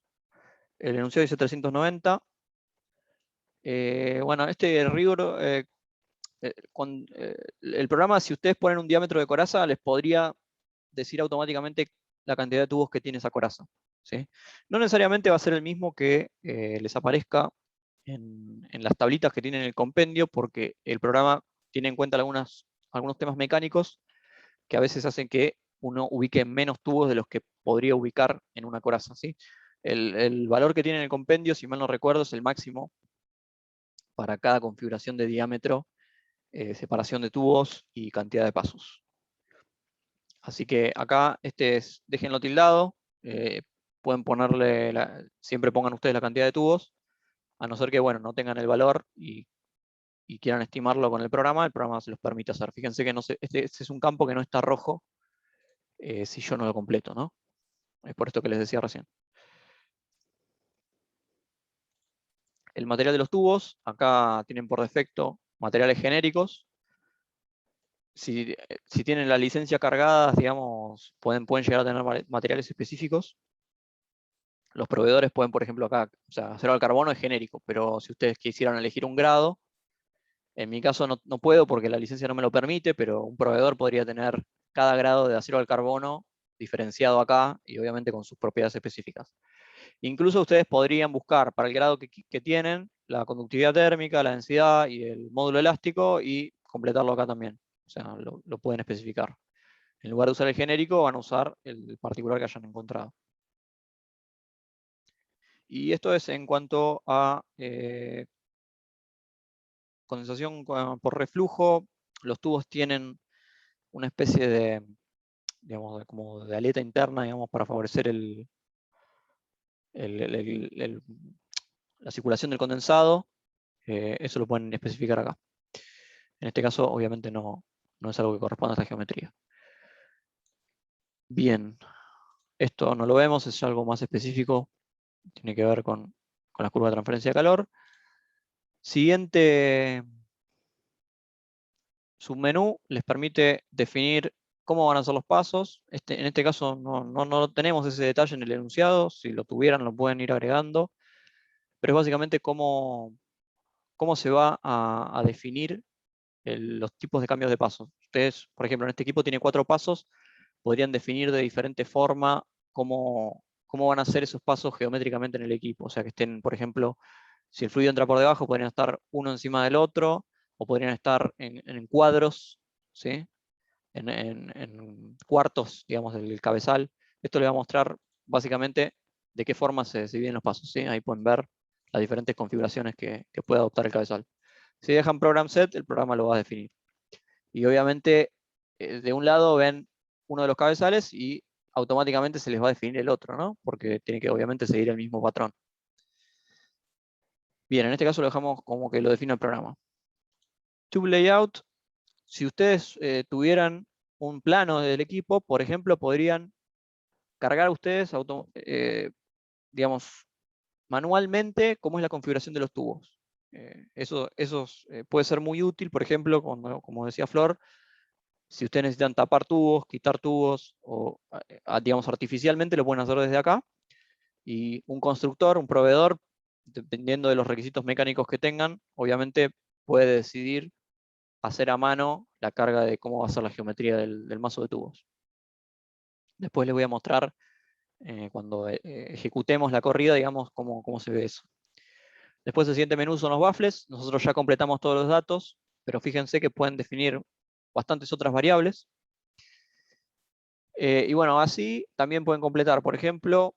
El enunciado dice 390. Bueno, este rigor, el programa, si ustedes ponen un diámetro de coraza, les podría decir automáticamente la cantidad de tubos que tiene esa coraza, ¿sí? No necesariamente va a ser el mismo que les aparezca en las tablitas que tienen en el compendio, porque el programa tiene en cuenta algunos temas mecánicos que a veces hacen que uno ubique menos tubos de los que podría ubicar en una coraza, ¿sí? El valor que tiene en el compendio, si mal no recuerdo, es el máximo para cada configuración de diámetro, separación de tubos y cantidad de pasos. Así que acá déjenlo tildado, pueden ponerle, siempre pongan ustedes la cantidad de tubos, a no ser que bueno, no tengan el valor y quieran estimarlo con el programa se los permite hacer. Fíjense que no este es un campo que no está rojo si yo no lo completo, ¿no? Es por esto que les decía recién. El material de los tubos, acá tienen por defecto materiales genéricos. Si tienen la licencia cargada, digamos, pueden llegar a tener materiales específicos. Los proveedores pueden, por ejemplo, acá, o sea, acero al carbono es genérico, pero si ustedes quisieran elegir un grado, en mi caso no puedo porque la licencia no me lo permite, pero un proveedor podría tener cada grado de acero al carbono diferenciado acá y obviamente con sus propiedades específicas. Incluso ustedes podrían buscar para el grado que tienen la conductividad térmica, la densidad y el módulo elástico y completarlo acá también. O sea, lo pueden especificar. En lugar de usar el genérico, van a usar el particular que hayan encontrado. Y esto es en cuanto a condensación por reflujo. Los tubos tienen una especie de, digamos, como de aleta interna, digamos, para favorecer la circulación del condensado. Eso lo pueden especificar acá. En este caso, obviamente, no es algo que corresponda a esta geometría. Bien, esto no lo vemos, es algo más específico, tiene que ver con la curva de transferencia de calor. Siguiente submenú les permite definir cómo van a ser los pasos. En este caso no tenemos ese detalle en el enunciado, si lo tuvieran lo pueden ir agregando, pero es básicamente cómo se va a definir los tipos de cambios de pasos. Ustedes, por ejemplo, en este equipo tiene 4 pasos, podrían definir de diferente forma cómo van a ser esos pasos geométricamente en el equipo. O sea, que estén, por ejemplo, si el fluido entra por debajo, podrían estar uno encima del otro, o podrían estar en cuadros, ¿sí? En cuartos, digamos, del cabezal. Esto les va a mostrar básicamente de qué forma se dividen los pasos, ¿sí? Ahí pueden ver las diferentes configuraciones que puede adoptar el cabezal. Si dejan program set, el programa lo va a definir. Y obviamente, de un lado ven uno de los cabezales y automáticamente se les va a definir el otro, ¿no? Porque tiene que obviamente seguir el mismo patrón. Bien, en este caso lo dejamos como que lo define el programa. Tube layout, si ustedes tuvieran un plano del equipo, por ejemplo, podrían cargar ustedes, digamos, manualmente cómo es la configuración de los tubos. Eso puede ser muy útil, por ejemplo, como decía Flor, si ustedes necesitan tapar tubos, quitar tubos, o digamos artificialmente lo pueden hacer desde acá. Y un constructor, un proveedor, dependiendo de los requisitos mecánicos que tengan, obviamente puede decidir hacer a mano la carga de cómo va a ser la geometría del mazo de tubos. Después les voy a mostrar cuando ejecutemos la corrida, digamos, cómo se ve eso. Después el siguiente menú son los baffles. Nosotros ya completamos todos los datos, pero fíjense que pueden definir bastantes otras variables. Y bueno, así también pueden completar, por ejemplo,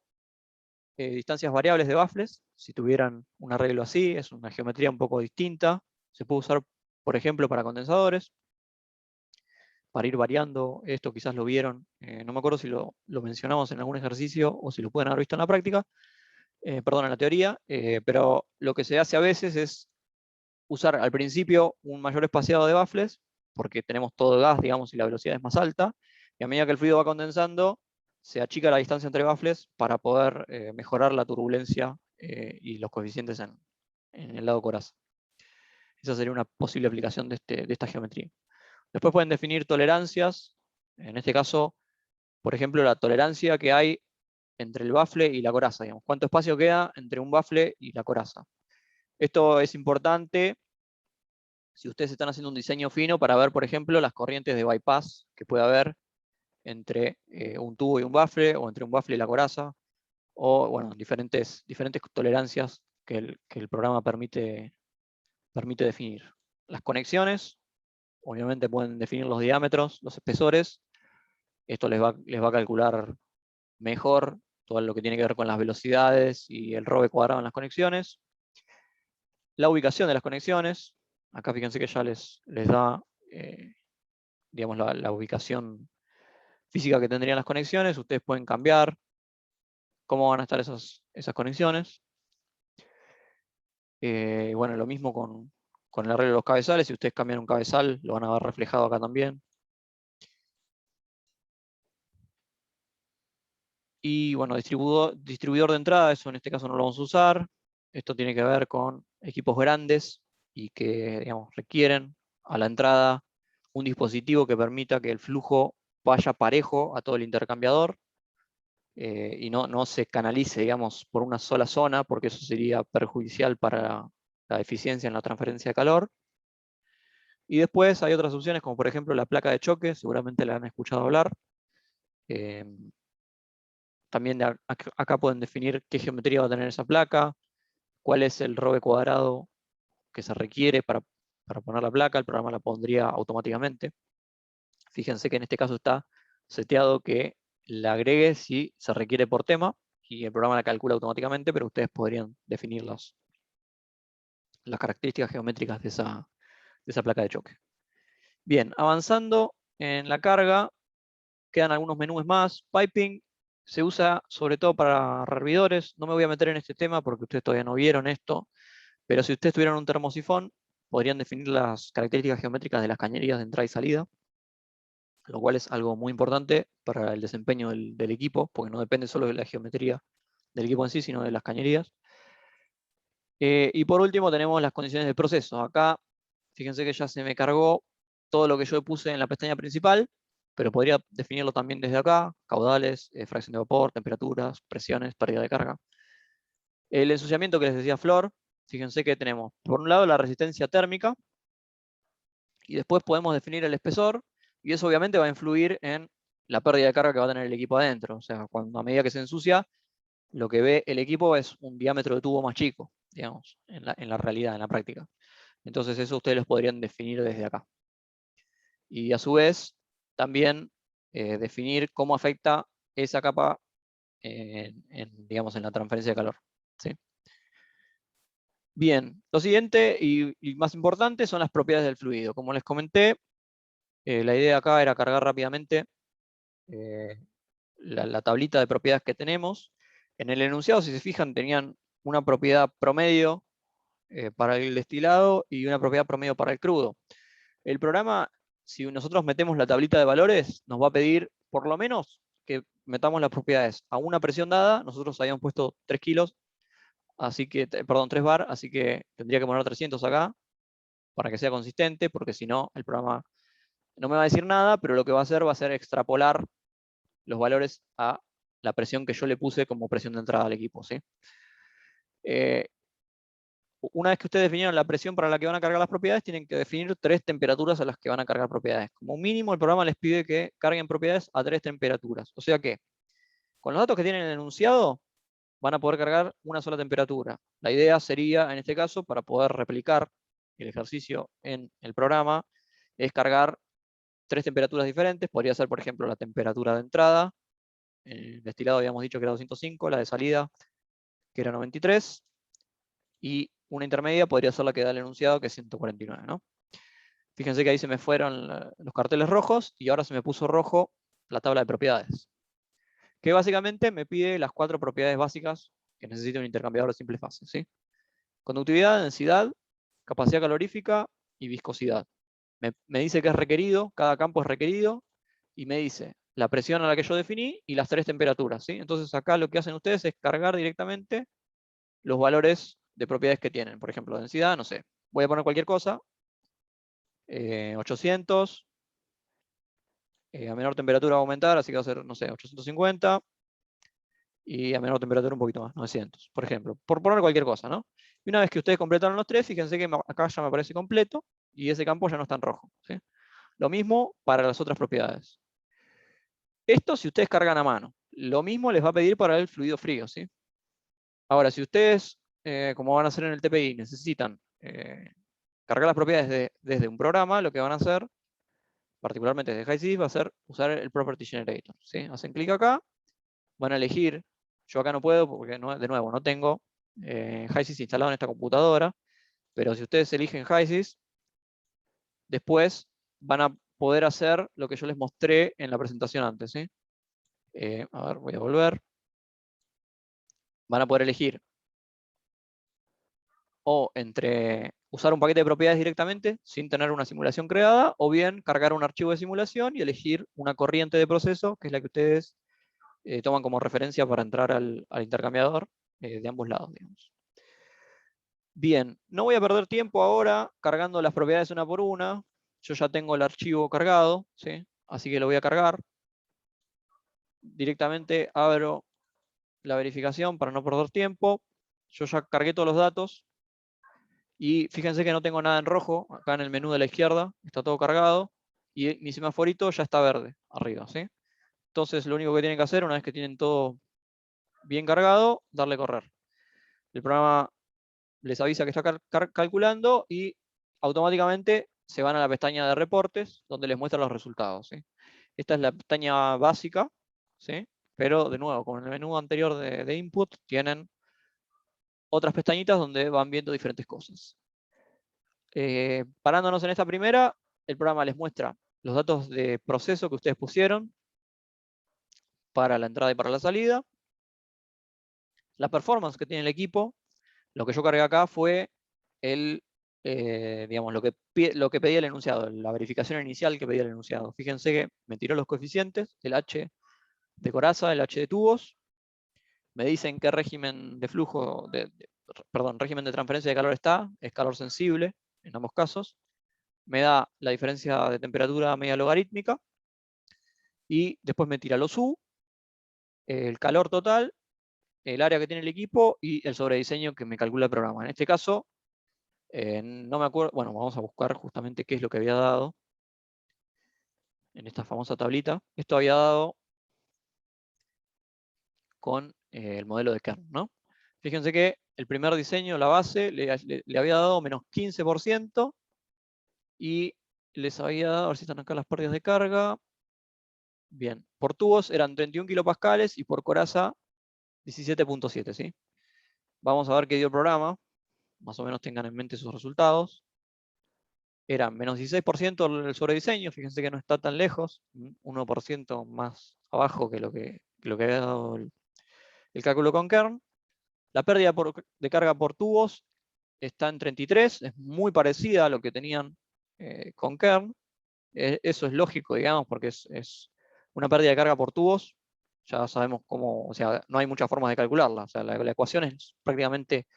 distancias variables de baffles. Si tuvieran un arreglo así, es una geometría un poco distinta. Se puede usar, por ejemplo, para condensadores, para ir variando. Esto quizás lo vieron, no me acuerdo si lo mencionamos en algún ejercicio o si lo pueden haber visto en la práctica, perdón, en la teoría, pero lo que se hace a veces es usar al principio un mayor espaciado de baffles porque tenemos todo gas, digamos, y la velocidad es más alta, y a medida que el fluido va condensando, se achica la distancia entre baffles para poder mejorar la turbulencia y los coeficientes en el lado coraza. Esa sería una posible aplicación de esta geometría. Después pueden definir tolerancias, en este caso, por ejemplo, la tolerancia que hay entre el baffle y la coraza, digamos. ¿Cuánto espacio queda entre un baffle y la coraza? Esto es importante si ustedes están haciendo un diseño fino para ver, por ejemplo, las corrientes de bypass que puede haber entre un tubo y un baffle, o entre un baffle y la coraza, o bueno, diferentes tolerancias que el programa permite definir. Las conexiones, obviamente pueden definir los diámetros, los espesores. Esto les va a calcular mejor todo lo que tiene que ver con las velocidades y el Robe cuadrado en las conexiones. La ubicación de las conexiones. Acá fíjense que ya les da digamos, la ubicación física que tendrían las conexiones. Ustedes pueden cambiar cómo van a estar esas conexiones. Bueno, lo mismo con el arreglo de los cabezales. Si ustedes cambian un cabezal, lo van a ver reflejado acá también. Y bueno, distribuidor de entrada, eso en este caso no lo vamos a usar. Esto tiene que ver con equipos grandes y que, digamos, requieren a la entrada un dispositivo que permita que el flujo vaya parejo a todo el intercambiador y no se canalice, digamos, por una sola zona, porque eso sería perjudicial para la eficiencia en la transferencia de calor. Y después hay otras opciones, como por ejemplo la placa de choque, seguramente la han escuchado hablar. También acá pueden definir qué geometría va a tener esa placa, cuál es el Robe cuadrado que se requiere para poner la placa. El programa la pondría automáticamente. Fíjense que en este caso está seteado que la agregue si se requiere por tema, y el programa la calcula automáticamente, pero ustedes podrían definir las características geométricas de esa placa de choque. Bien, avanzando en la carga, quedan algunos menús más. Piping se usa sobre todo para hervidores. No me voy a meter en este tema porque ustedes todavía no vieron esto, pero si ustedes tuvieran un termosifón, podrían definir las características geométricas de las cañerías de entrada y salida, lo cual es algo muy importante para el desempeño del equipo, porque no depende solo de la geometría del equipo en sí, sino de las cañerías. Y por último tenemos las condiciones del proceso. Acá, fíjense que ya se me cargó todo lo que yo puse en la pestaña principal, pero podría definirlo también desde acá: caudales, fracción de vapor, temperaturas, presiones, pérdida de carga. El ensuciamiento que les decía Flor, fíjense que tenemos por un lado la resistencia térmica, y después podemos definir el espesor, y eso obviamente va a influir en la pérdida de carga que va a tener el equipo adentro. O sea, a medida que se ensucia, lo que ve el equipo es un diámetro de tubo más chico, digamos, en la realidad, en la práctica. Entonces eso ustedes los podrían definir desde acá. Y a su vez, también definir cómo afecta esa capa digamos, en la transferencia de calor. ¿Sí? Bien, lo siguiente y más importante son las propiedades del fluido. Como les comenté, la idea acá era cargar rápidamente la tablita de propiedades que tenemos. En el enunciado, si se fijan, tenían una propiedad promedio para el destilado y una propiedad promedio para el crudo. El programa, si nosotros metemos la tablita de valores, nos va a pedir por lo menos que metamos las propiedades a una presión dada. Nosotros habíamos puesto 3 kilos, así que, perdón, 3 bar, así que tendría que poner 300 acá para que sea consistente, porque si no, el programa no me va a decir nada, pero lo que va a hacer extrapolar los valores a la presión que yo le puse como presión de entrada al equipo, ¿sí? Una vez que ustedes definieron la presión para la que van a cargar las propiedades, tienen que definir 3 temperaturas a las que van a cargar propiedades. Como mínimo, el programa les pide que carguen propiedades a 3 temperaturas. O sea que, con los datos que tienen en el enunciado, van a poder cargar una sola temperatura. La idea sería, en este caso, para poder replicar el ejercicio en el programa, es cargar 3 temperaturas diferentes. Podría ser, por ejemplo, la temperatura de entrada. El destilado habíamos dicho que era 205, la de salida que era 93, y una intermedia podría ser la que da el enunciado, que es 149, ¿no? Fíjense que ahí se me fueron los carteles rojos y ahora se me puso rojo la tabla de propiedades, que básicamente me pide las 4 propiedades básicas que necesita un intercambiador de simple fase, ¿sí? Conductividad, densidad, capacidad calorífica y viscosidad. me dice que es requerido, cada campo es requerido, y me dice la presión a la que yo definí y las 3 temperaturas, ¿sí? Entonces acá lo que hacen ustedes es cargar directamente los valores de propiedades que tienen. Por ejemplo, densidad, no sé, voy a poner cualquier cosa, 800, a menor temperatura va a aumentar, así que va a ser, no sé, 850, y a menor temperatura un poquito más, 900, por ejemplo, por poner cualquier cosa, ¿no? Y una vez que ustedes completaron los 3, fíjense que acá ya me aparece completo, y ese campo ya no está en rojo, ¿sí? Lo mismo para las otras propiedades. Esto si ustedes cargan a mano. Lo mismo les va a pedir para el fluido frío, ¿sí? Ahora, si ustedes, como van a hacer en el TPI, necesitan cargar las propiedades desde un programa, lo que van a hacer, particularmente desde HiSys, va a ser usar el Property Generator, ¿sí? Hacen clic acá, van a elegir, yo acá no puedo porque, de nuevo, no tengo HiSys instalado en esta computadora, pero si ustedes eligen HiSys, después van a poder hacer lo que yo les mostré en la presentación antes, ¿sí? A ver, voy a volver. Van a poder elegir o entre usar un paquete de propiedades directamente sin tener una simulación creada, o bien cargar un archivo de simulación y elegir una corriente de proceso, que es la que ustedes toman como referencia para entrar al intercambiador de ambos lados, digamos. Bien, no voy a perder tiempo ahora cargando las propiedades una por una. Yo ya tengo el archivo cargado, ¿sí? Así que lo voy a cargar. Directamente abro la verificación para no perder tiempo. Yo ya cargué todos los datos. Y fíjense que no tengo nada en rojo, acá en el menú de la izquierda, está todo cargado, y mi semaforito ya está verde arriba, ¿sí? Entonces lo único que tienen que hacer, una vez que tienen todo bien cargado, darle correr. El programa les avisa que está calculando y automáticamente se van a la pestaña de reportes, donde les muestra los resultados, ¿sí? Esta es la pestaña básica, ¿sí? Pero de nuevo, con el menú anterior de input, tienen otras pestañitas donde van viendo diferentes cosas. Parándonos en esta primera, el programa les muestra los datos de proceso que ustedes pusieron para la entrada y para la salida, la performance que tiene el equipo. Lo que yo cargué acá fue digamos, lo que pedía el enunciado, la verificación inicial que pedía el enunciado. Fíjense que me tiró los coeficientes, el H de coraza, el H de tubos, me dicen qué régimen de flujo, perdón, régimen de transferencia de calor está, es calor sensible en ambos casos. Me da la diferencia de temperatura media logarítmica, y después me tira los U, el calor total, el área que tiene el equipo y el sobrediseño que me calcula el programa. En este caso, no me acuerdo, bueno, vamos a buscar justamente qué es lo que había dado en esta famosa tablita. Esto había dado con el modelo de Kern, ¿no? Fíjense que el primer diseño, la base, le había dado menos 15%, y les había dado, a ver si están acá las pérdidas de carga. Bien, por tubos eran 31 kilopascales y por coraza 17.7, ¿sí? Vamos a ver qué dio el programa, más o menos tengan en mente sus resultados. Era menos 16% el sobrediseño, fíjense que no está tan lejos, 1% más abajo que lo que había dado el cálculo con Kern. La pérdida de carga por tubos está en 33, es muy parecida a lo que tenían con Kern. Eso es lógico, digamos, porque es una pérdida de carga por tubos. Ya sabemos cómo, o sea, no hay muchas formas de calcularla. O sea, la ecuación es prácticamente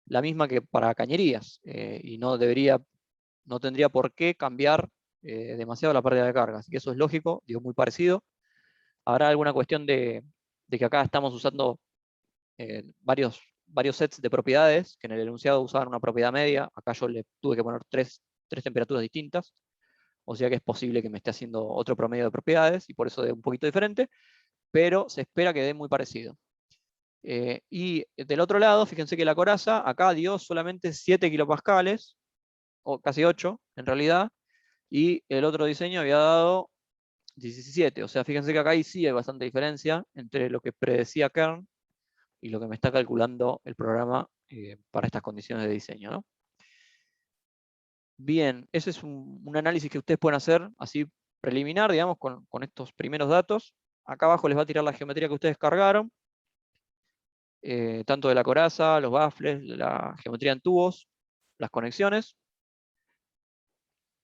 la misma que para cañerías, y no tendría por qué cambiar demasiado la pérdida de carga. Así que eso es lógico, digo, muy parecido. Habrá alguna cuestión de que acá estamos usando varios sets de propiedades, que en el enunciado usaban una propiedad media. Acá yo le tuve que poner tres temperaturas distintas. O sea que es posible que me esté haciendo otro promedio de propiedades y por eso dé un poquito diferente, pero se espera que dé muy parecido. Y del otro lado, fíjense que la coraza acá dio solamente 7 kilopascales, o casi 8 en realidad, y el otro diseño había dado 17. O sea, fíjense que acá sí hay bastante diferencia entre lo que predecía Kern y lo que me está calculando el programa para estas condiciones de diseño, ¿no? Bien, ese es un análisis que ustedes pueden hacer así preliminar, digamos, con estos primeros datos. Acá abajo les va a tirar la geometría que ustedes cargaron, tanto de la coraza, los baffles, la geometría en tubos, las conexiones.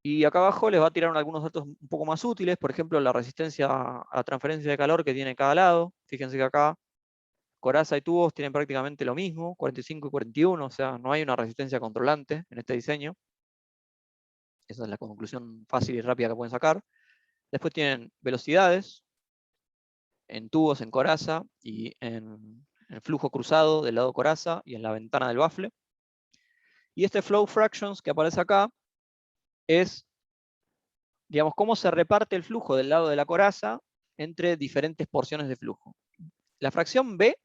Y acá abajo les va a tirar algunos datos un poco más útiles, por ejemplo, la resistencia a la transferencia de calor que tiene cada lado. Fíjense que acá coraza y tubos tienen prácticamente lo mismo, 45 y 41, o sea, no hay una resistencia controlante en este diseño. Esa es la conclusión fácil y rápida que pueden sacar. Después tienen velocidades en tubos, en coraza y en flujo cruzado del lado coraza y en la ventana del bafle. Y este flow fractions que aparece acá es, digamos, cómo se reparte el flujo del lado de la coraza entre diferentes porciones de flujo. La fracción B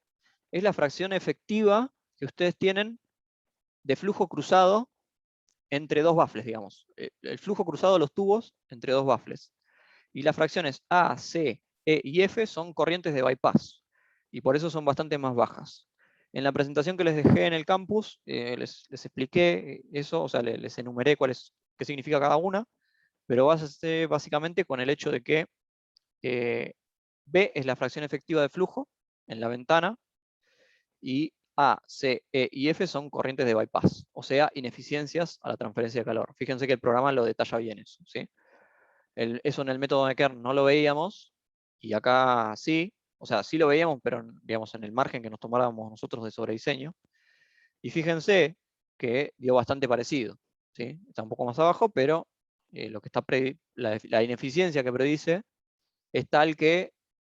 es la fracción efectiva que ustedes tienen de flujo cruzado entre dos bafles, digamos. El flujo cruzado de los tubos entre dos bafles. Y las fracciones A, C, E y F son corrientes de bypass. Y por eso son bastante más bajas. En la presentación que les dejé en el campus, les expliqué eso, o sea, les enumeré qué significa cada una, pero básicamente con el hecho de que B es la fracción efectiva de flujo en la ventana, y A, C, E y F son corrientes de bypass, o sea, ineficiencias a la transferencia de calor. Fíjense que el programa lo detalla bien eso, ¿sí? Eso en el método de Kern no lo veíamos, y acá sí, o sea, sí lo veíamos, pero digamos en el margen que nos tomáramos nosotros de sobrediseño. Y fíjense que dio bastante parecido, ¿sí? Está un poco más abajo, pero lo que está la ineficiencia que predice es tal que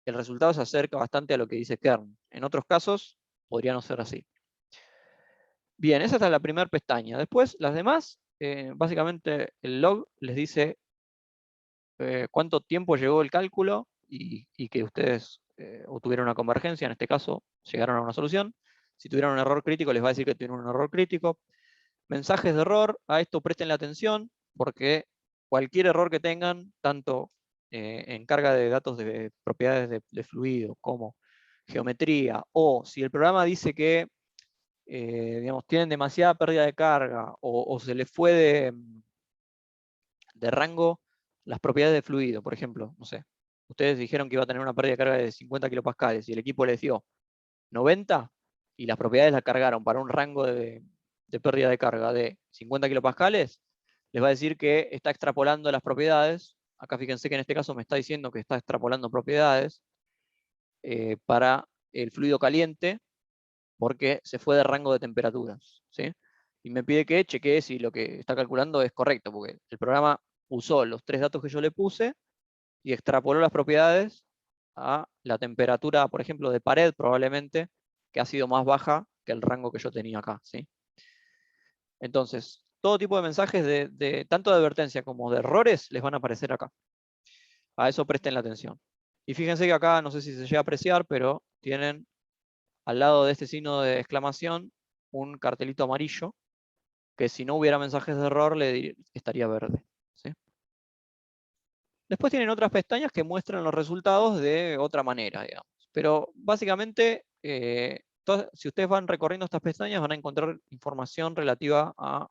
el resultado se acerca bastante a lo que dice Kern. En otros casos, podría no ser así. Bien, esa es la primera pestaña. Después, las demás, básicamente el log les dice cuánto tiempo llevó el cálculo y que ustedes obtuvieron una convergencia, en este caso llegaron a una solución. Si tuvieron un error crítico, les va a decir que tuvieron un error crítico. Mensajes de error, a esto presten la atención, porque cualquier error que tengan, tanto en carga de datos de propiedades de fluido como geometría, o si el programa dice que digamos, tienen demasiada pérdida de carga o se les fue de rango las propiedades de fluido, por ejemplo, no sé, ustedes dijeron que iba a tener una pérdida de carga de 50 kilopascales y el equipo les dio 90 y las propiedades la cargaron para un rango de pérdida de carga de 50 kilopascales, les va a decir que está extrapolando las propiedades. Acá fíjense que en este caso me está diciendo que está extrapolando propiedades para el fluido caliente, porque se fue de rango de temperaturas, ¿sí? Y me pide que chequee si lo que está calculando es correcto, porque el programa usó los 3 datos que yo le puse y extrapoló las propiedades a la temperatura, por ejemplo, de pared, probablemente, que ha sido más baja que el rango que yo tenía acá, ¿sí? Entonces, todo tipo de mensajes tanto de advertencia como de errores les van a aparecer acá. A eso presten la atención. Y fíjense que acá, no sé si se llega a apreciar, pero tienen al lado de este signo de exclamación un cartelito amarillo, que si no hubiera mensajes de error estaría verde, ¿sí? Después tienen otras pestañas que muestran los resultados de otra manera, digamos. Pero básicamente, si ustedes van recorriendo estas pestañas, van a encontrar información relativa a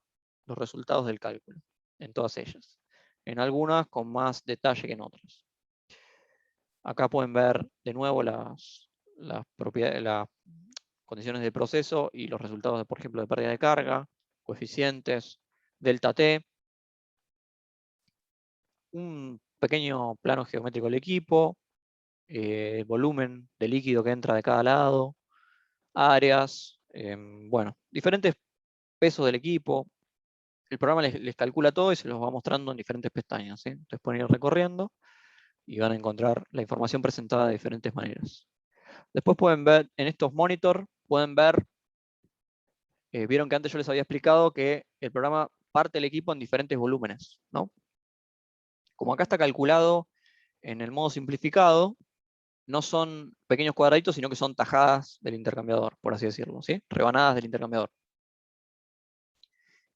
los resultados del cálculo, en todas ellas. En algunas con más detalle que en otras. Acá pueden ver de nuevo las propiedades, las condiciones de proceso y los resultados, por ejemplo, de pérdida de carga, coeficientes, delta T, un pequeño plano geométrico del equipo, el volumen de líquido que entra de cada lado, áreas, bueno, diferentes pesos del equipo. El programa les calcula todo y se los va mostrando en diferentes pestañas, ¿sí? Entonces pueden ir recorriendo y van a encontrar la información presentada de diferentes maneras. Después pueden ver, en estos monitor, pueden ver, vieron que antes yo les había explicado que el programa parte el equipo en diferentes volúmenes, ¿no? Como acá está calculado en el modo simplificado, no son pequeños cuadraditos, sino que son tajadas del intercambiador, por así decirlo, ¿sí? Rebanadas del intercambiador.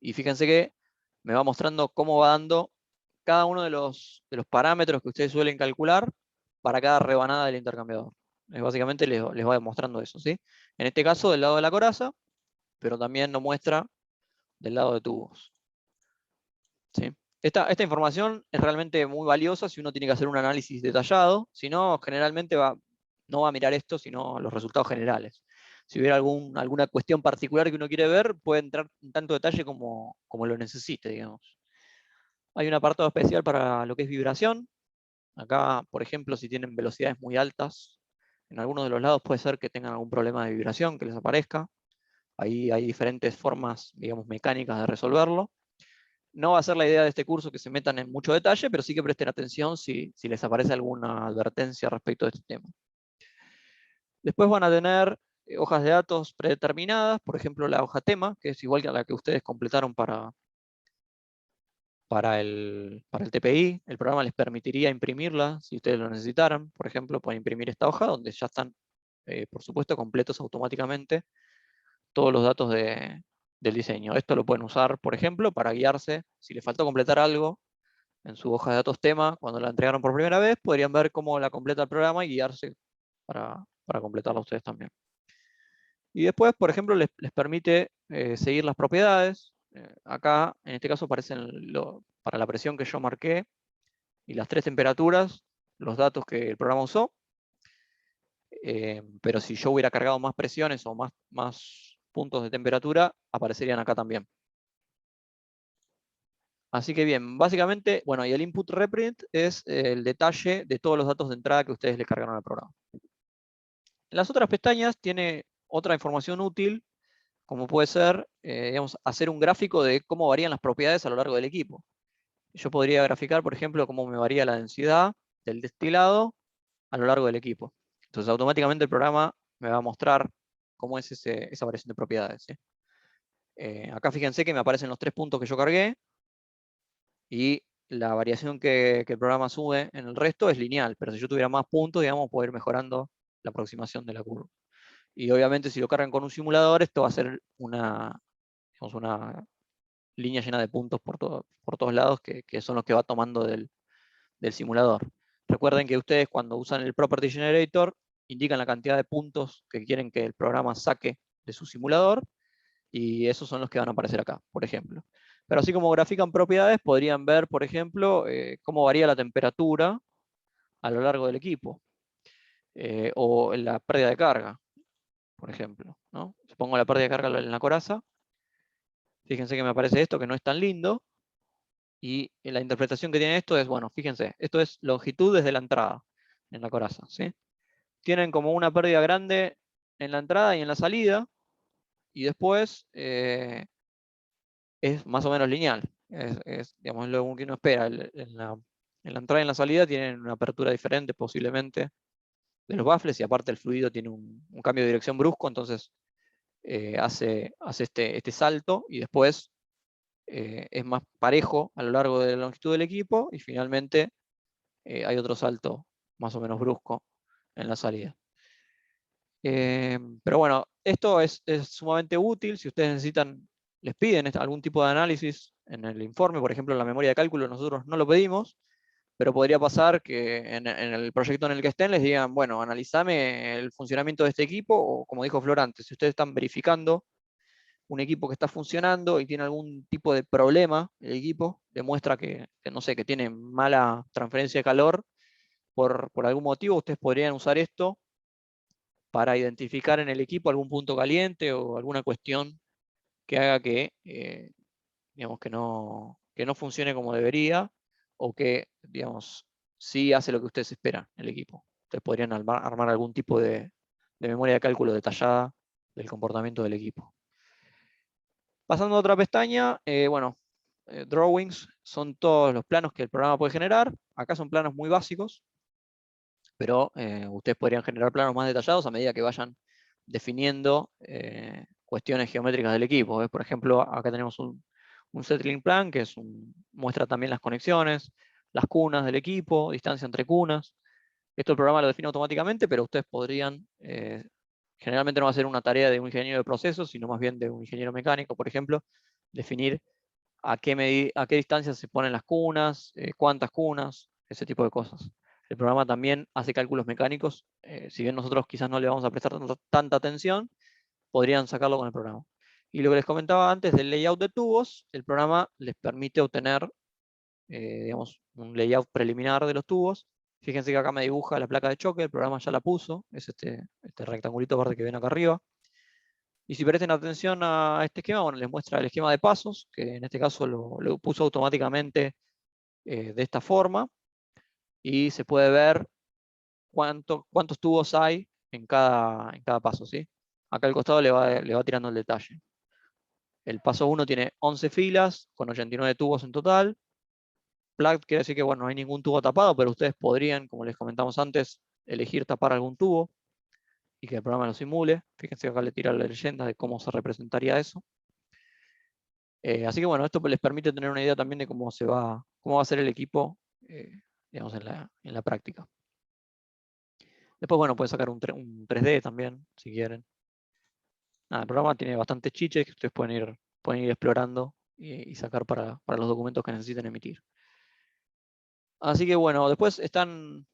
Y fíjense que me va mostrando cómo va dando cada uno de los parámetros que ustedes suelen calcular para cada rebanada del intercambiador. Básicamente les va mostrando eso, ¿sí? En este caso del lado de la coraza, pero también nos muestra del lado de tubos, ¿sí? Esta información es realmente muy valiosa si uno tiene que hacer un análisis detallado, si no, generalmente no va a mirar esto, sino los resultados generales. Si hubiera alguna cuestión particular que uno quiere ver, puede entrar en tanto detalle como lo necesite, digamos. hay un apartado especial para lo que es vibración. Acá, por ejemplo, si tienen velocidades muy altas, en algunos de los lados puede ser que tengan algún problema de vibración que les aparezca. Ahí hay diferentes formas, digamos, mecánicas de resolverlo. No va a ser la idea de este curso que se metan en mucho detalle, pero sí que presten atención si les aparece alguna advertencia respecto a este tema. Después van a tener hojas de datos predeterminadas, por ejemplo la hoja tema, que es igual que a la que ustedes completaron para el TPI. El programa les permitiría imprimirla si ustedes lo necesitaran. Por ejemplo, pueden imprimir esta hoja donde ya están, por supuesto, completos automáticamente todos los datos del diseño. Esto lo pueden usar, por ejemplo, para guiarse. Si les faltó completar algo en su hoja de datos tema, cuando la entregaron por primera vez, podrían ver cómo la completa el programa y guiarse para completarla ustedes también. Y después, por ejemplo, les permite seguir las propiedades. Acá, en este caso, aparecen para la presión que yo marqué y las 3 temperaturas, los datos que el programa usó. Pero si yo hubiera cargado más presiones o más puntos de temperatura, aparecerían acá también. Así que bien, básicamente, bueno, y el input reprint es el detalle de todos los datos de entrada que ustedes le cargaron al programa. En las otras pestañas tiene otra información útil, como puede ser, digamos, hacer un gráfico de cómo varían las propiedades a lo largo del equipo. Yo podría graficar, por ejemplo, cómo me varía la densidad del destilado a lo largo del equipo. Entonces, automáticamente el programa me va a mostrar cómo es esa variación de propiedades, ¿sí? Acá fíjense que me aparecen los 3 puntos que yo cargué, y la variación que el programa sube en el resto es lineal, pero si yo tuviera más puntos, digamos, puedo ir mejorando la aproximación de la curva. Y obviamente si lo cargan con un simulador, esto va a ser una línea llena de puntos por todos lados, que son los que va tomando del simulador. Recuerden que ustedes cuando usan el Property Generator, indican la cantidad de puntos que quieren que el programa saque de su simulador, y esos son los que van a aparecer acá, por ejemplo. Pero así como grafican propiedades, podrían ver, por ejemplo, cómo varía la temperatura a lo largo del equipo, o la pérdida de carga, por ejemplo, ¿no? Si pongo la pérdida de carga en la coraza, fíjense que me aparece esto, que no es tan lindo, y la interpretación que tiene esto es, bueno, fíjense, esto es longitud desde la entrada en la coraza, ¿sí? Tienen como una pérdida grande en la entrada y en la salida, y después es más o menos lineal. Digamos, lo que uno espera. En la entrada y en la salida tienen una apertura diferente posiblemente de los baffles, y aparte el fluido tiene un cambio de dirección brusco, entonces hace este salto, y después es más parejo a lo largo de la longitud del equipo, y finalmente hay otro salto más o menos brusco en la salida. Pero bueno, esto es sumamente útil si ustedes necesitan. Les piden algún tipo de análisis en el informe, por ejemplo en la memoria de cálculo nosotros no lo pedimos, pero podría pasar que en el proyecto en el que estén les digan, bueno, analizame el funcionamiento de este equipo, o como dijo Flor antes, si ustedes están verificando un equipo que está funcionando y tiene algún tipo de problema, el equipo demuestra que no sé, que tiene mala transferencia de calor por algún motivo, ustedes podrían usar esto para identificar en el equipo algún punto caliente o alguna cuestión que haga que, digamos, que no funcione como debería, o que, digamos, sí hace lo que ustedes esperan el equipo. Ustedes podrían armar algún tipo de memoria de cálculo detallada del comportamiento del equipo. Pasando a otra pestaña, bueno, drawings son todos los planos que el programa puede generar. Acá son planos muy básicos, pero ustedes podrían generar planos más detallados a medida que vayan definiendo cuestiones geométricas del equipo. Por ejemplo, acá tenemos un settling plan, que muestra también las conexiones, las cunas del equipo, distancia entre cunas. Esto el programa lo define automáticamente, pero ustedes podrían, generalmente no va a ser una tarea de un ingeniero de procesos, sino más bien de un ingeniero mecánico, por ejemplo, definir a qué distancia se ponen las cunas, cuántas cunas, ese tipo de cosas. El programa también hace cálculos mecánicos, si bien nosotros quizás no le vamos a prestar tanta atención, podrían sacarlo con el programa. Y lo que les comentaba antes del layout de tubos, el programa les permite obtener, digamos, un layout preliminar de los tubos. Fíjense que acá me dibuja la placa de choque, el programa ya la puso, es este rectangulito verde que ven acá arriba. Y si presten atención a este esquema, bueno, les muestra el esquema de pasos, que en este caso lo puso automáticamente de esta forma, y se puede ver cuántos tubos hay en cada paso, ¿sí? Acá al costado le va tirando el detalle. El paso 1 tiene 11 filas, con 89 tubos en total. Plugged quiere decir que, bueno, no hay ningún tubo tapado, pero ustedes podrían, como les comentamos antes, elegir tapar algún tubo y que el programa lo simule. Fíjense que acá le tira la leyenda de cómo se representaría eso. Así que bueno, esto les permite tener una idea también de cómo va a ser el equipo, digamos, en la práctica. Después, bueno, pueden sacar un 3D también, si quieren. Nada, el programa tiene bastantes chiches que ustedes pueden ir explorando y sacar para los documentos que necesiten emitir. Así que bueno, después están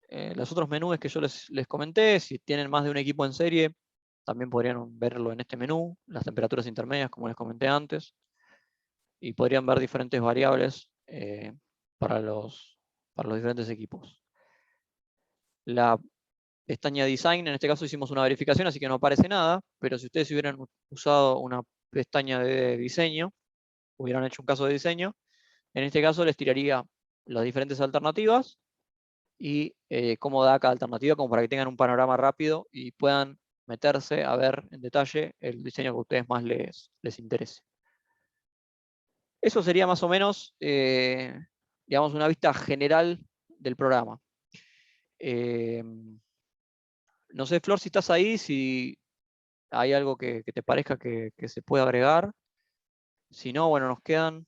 los otros menús que yo les comenté. Si tienen más de un equipo en serie, también podrían verlo en este menú. Las temperaturas intermedias, como les comenté antes. Y podrían ver diferentes variables para los diferentes equipos. La pestaña Design, en este caso hicimos una verificación, así que no aparece nada, pero si ustedes hubieran usado una pestaña de diseño, hubieran hecho un caso de diseño, en este caso les tiraría las diferentes alternativas y cómo da cada alternativa, como para que tengan un panorama rápido y puedan meterse a ver en detalle el diseño que a ustedes más les interese. Eso sería más o menos, digamos, una vista general del programa. No sé, Flor, si estás ahí, si hay algo que te parezca que se puede agregar. Si no, bueno, nos quedan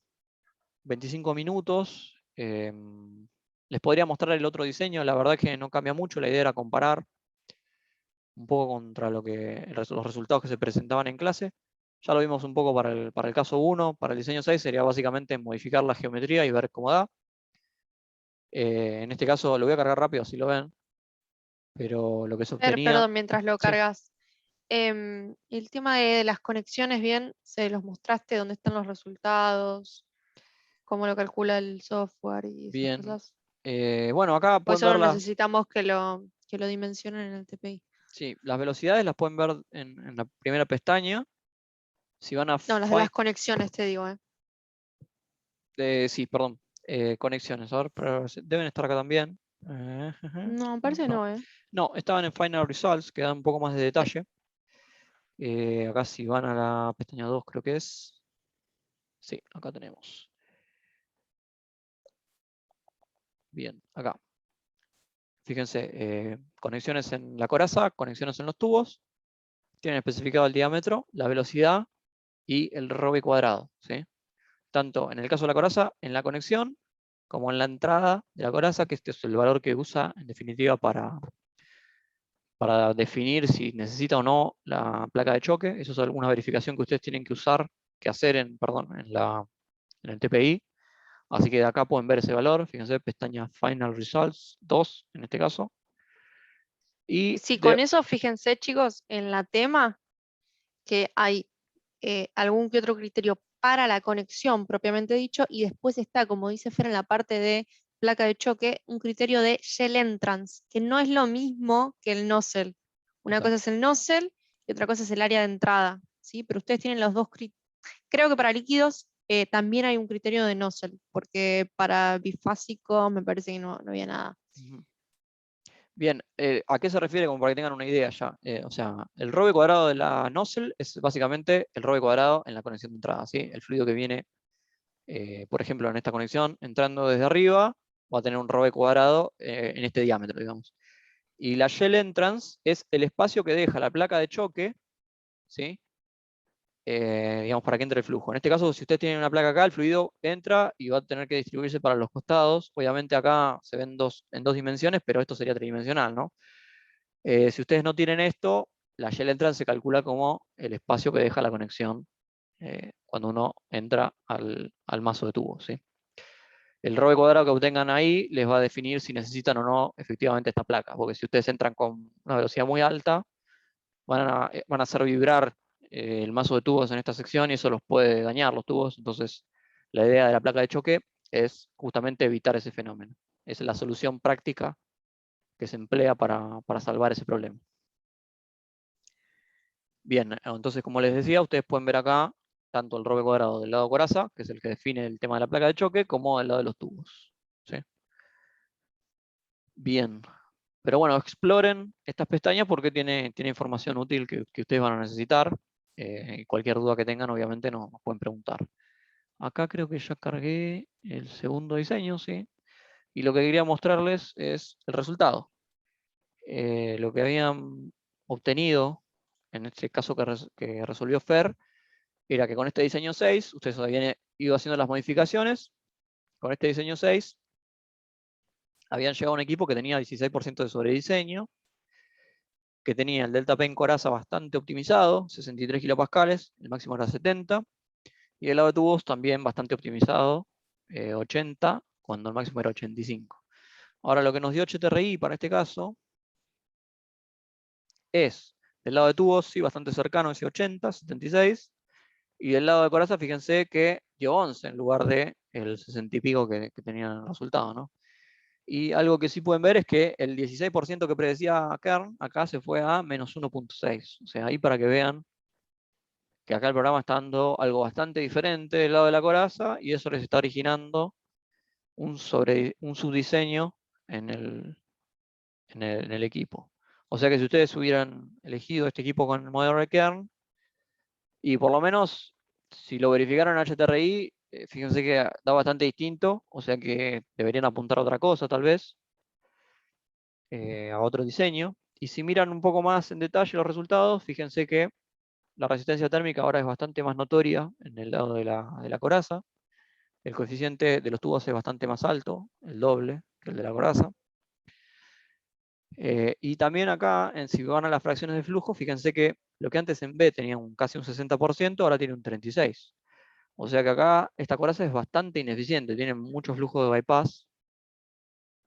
25 minutos. Les podría mostrar el otro diseño, la verdad que no cambia mucho, la idea era comparar un poco contra los resultados que se presentaban en clase. Ya lo vimos un poco para el caso 1, para el diseño 6 sería básicamente modificar la geometría y ver cómo da. En este caso lo voy a cargar rápido, así lo ven, pero lo que se obtenía... Perdón, mientras lo Sí. cargas. El tema de las conexiones, bien, se los mostraste, dónde están los resultados, cómo lo calcula el software y esas Bien. cosas. Bueno, acá Pues pueden ver solo necesitamos que lo dimensionen en el TPI. sí, las velocidades las pueden ver en la primera pestaña. Si van a No, las de las conexiones, te digo, sí, perdón, conexiones, a ver, pero deben estar acá también. No, parece no, No, estaban en Final Results, que dan un poco más de detalle. Acá si van a la pestaña 2 creo que es. Sí, acá tenemos. Bien, acá. Fíjense, conexiones en la coraza, conexiones en los tubos. Tienen especificado el diámetro, la velocidad y el robe cuadrado, ¿sí? Tanto en el caso de la coraza, en la conexión, como en la entrada de la coraza, que este es el valor que usa en definitiva para definir si necesita o no la placa de choque. Eso es alguna verificación que ustedes tienen que hacer en el TPI. Así que de acá pueden ver ese valor. Fíjense, pestaña Final Results 2 en este caso. Y Sí, con eso, fíjense, chicos, en la tema que hay algún que otro criterio para la conexión propiamente dicho, y después está, como dice Fer, en la parte de placa de choque, un criterio de shell entrance, que no es lo mismo que el nozzle. Una cosa es el nozzle y otra cosa es el área de entrada, ¿sí? Pero ustedes tienen los dos criterios. Creo que para líquidos también hay un criterio de nozzle, porque para bifásico me parece que no había nada. Bien, ¿a qué se refiere? Como para que tengan una idea ya. O sea, el robe cuadrado de la nozzle es básicamente el robe cuadrado en la conexión de entrada, ¿sí? El fluido que viene, por ejemplo, en esta conexión, entrando desde arriba, va a tener un robe cuadrado en este diámetro, digamos. Y la shell entrance es el espacio que deja la placa de choque, ¿sí? Digamos, para que entre el flujo. En este caso, si ustedes tienen una placa acá, el fluido entra y va a tener que distribuirse para los costados. Obviamente acá se ven en dos dimensiones, pero esto sería tridimensional, ¿no? Si ustedes no tienen esto, la shell entrance se calcula como el espacio que deja la conexión cuando uno entra al mazo de tubos, ¿sí? El robe cuadrado que obtengan ahí les va a definir si necesitan o no efectivamente esta placa, porque si ustedes entran con una velocidad muy alta, van a hacer vibrar el mazo de tubos en esta sección y eso los puede dañar los tubos. Entonces, la idea de la placa de choque es justamente evitar ese fenómeno. Es la solución práctica que se emplea para salvar ese problema. Bien, entonces como les decía, ustedes pueden ver acá tanto el robe cuadrado del lado coraza, que es el que define el tema de la placa de choque, como del lado de los tubos. ¿sí? Bien. Pero bueno, exploren estas pestañas porque tiene información útil que ustedes van a necesitar. Cualquier duda que tengan, obviamente, nos pueden preguntar. Acá creo que ya cargué el segundo diseño, ¿sí? Y lo que quería mostrarles es el resultado. Lo que habían obtenido, en este caso que resolvió Fer, era que con este diseño 6, ustedes habían ido haciendo las modificaciones. Con este diseño 6, habían llegado a un equipo que tenía 16% de sobrediseño, que tenía el delta P en coraza bastante optimizado, 63 kilopascales, el máximo era 70, y el lado de tubos también bastante optimizado, 80, cuando el máximo era 85. Ahora lo que nos dio HTRI para este caso es, del lado de tubos, sí, bastante cercano, ese 80, 76, y del lado de coraza, fíjense que dio 11 en lugar de el 60 y pico que tenía el resultado, ¿no? Y algo que sí pueden ver es que el 16% que predecía Kern, acá se fue a menos 1.6. O sea, ahí para que vean que acá el programa está dando algo bastante diferente del lado de la coraza, y eso les está originando un subdiseño en el equipo. O sea que si ustedes hubieran elegido este equipo con el modelo de Kern, y por lo menos si lo verificaron en HTRI, fíjense que da bastante distinto, o sea que deberían apuntar a otra cosa tal vez, a otro diseño. Y si miran un poco más en detalle los resultados, fíjense que la resistencia térmica ahora es bastante más notoria en el lado de la coraza. El coeficiente de los tubos es bastante más alto, el doble que el de la coraza. Y también acá, si van a las fracciones de flujo, fíjense que lo que antes en B tenía casi un 60%, ahora tiene un 36%. O sea que acá esta coraza es bastante ineficiente, tiene mucho flujo de bypass,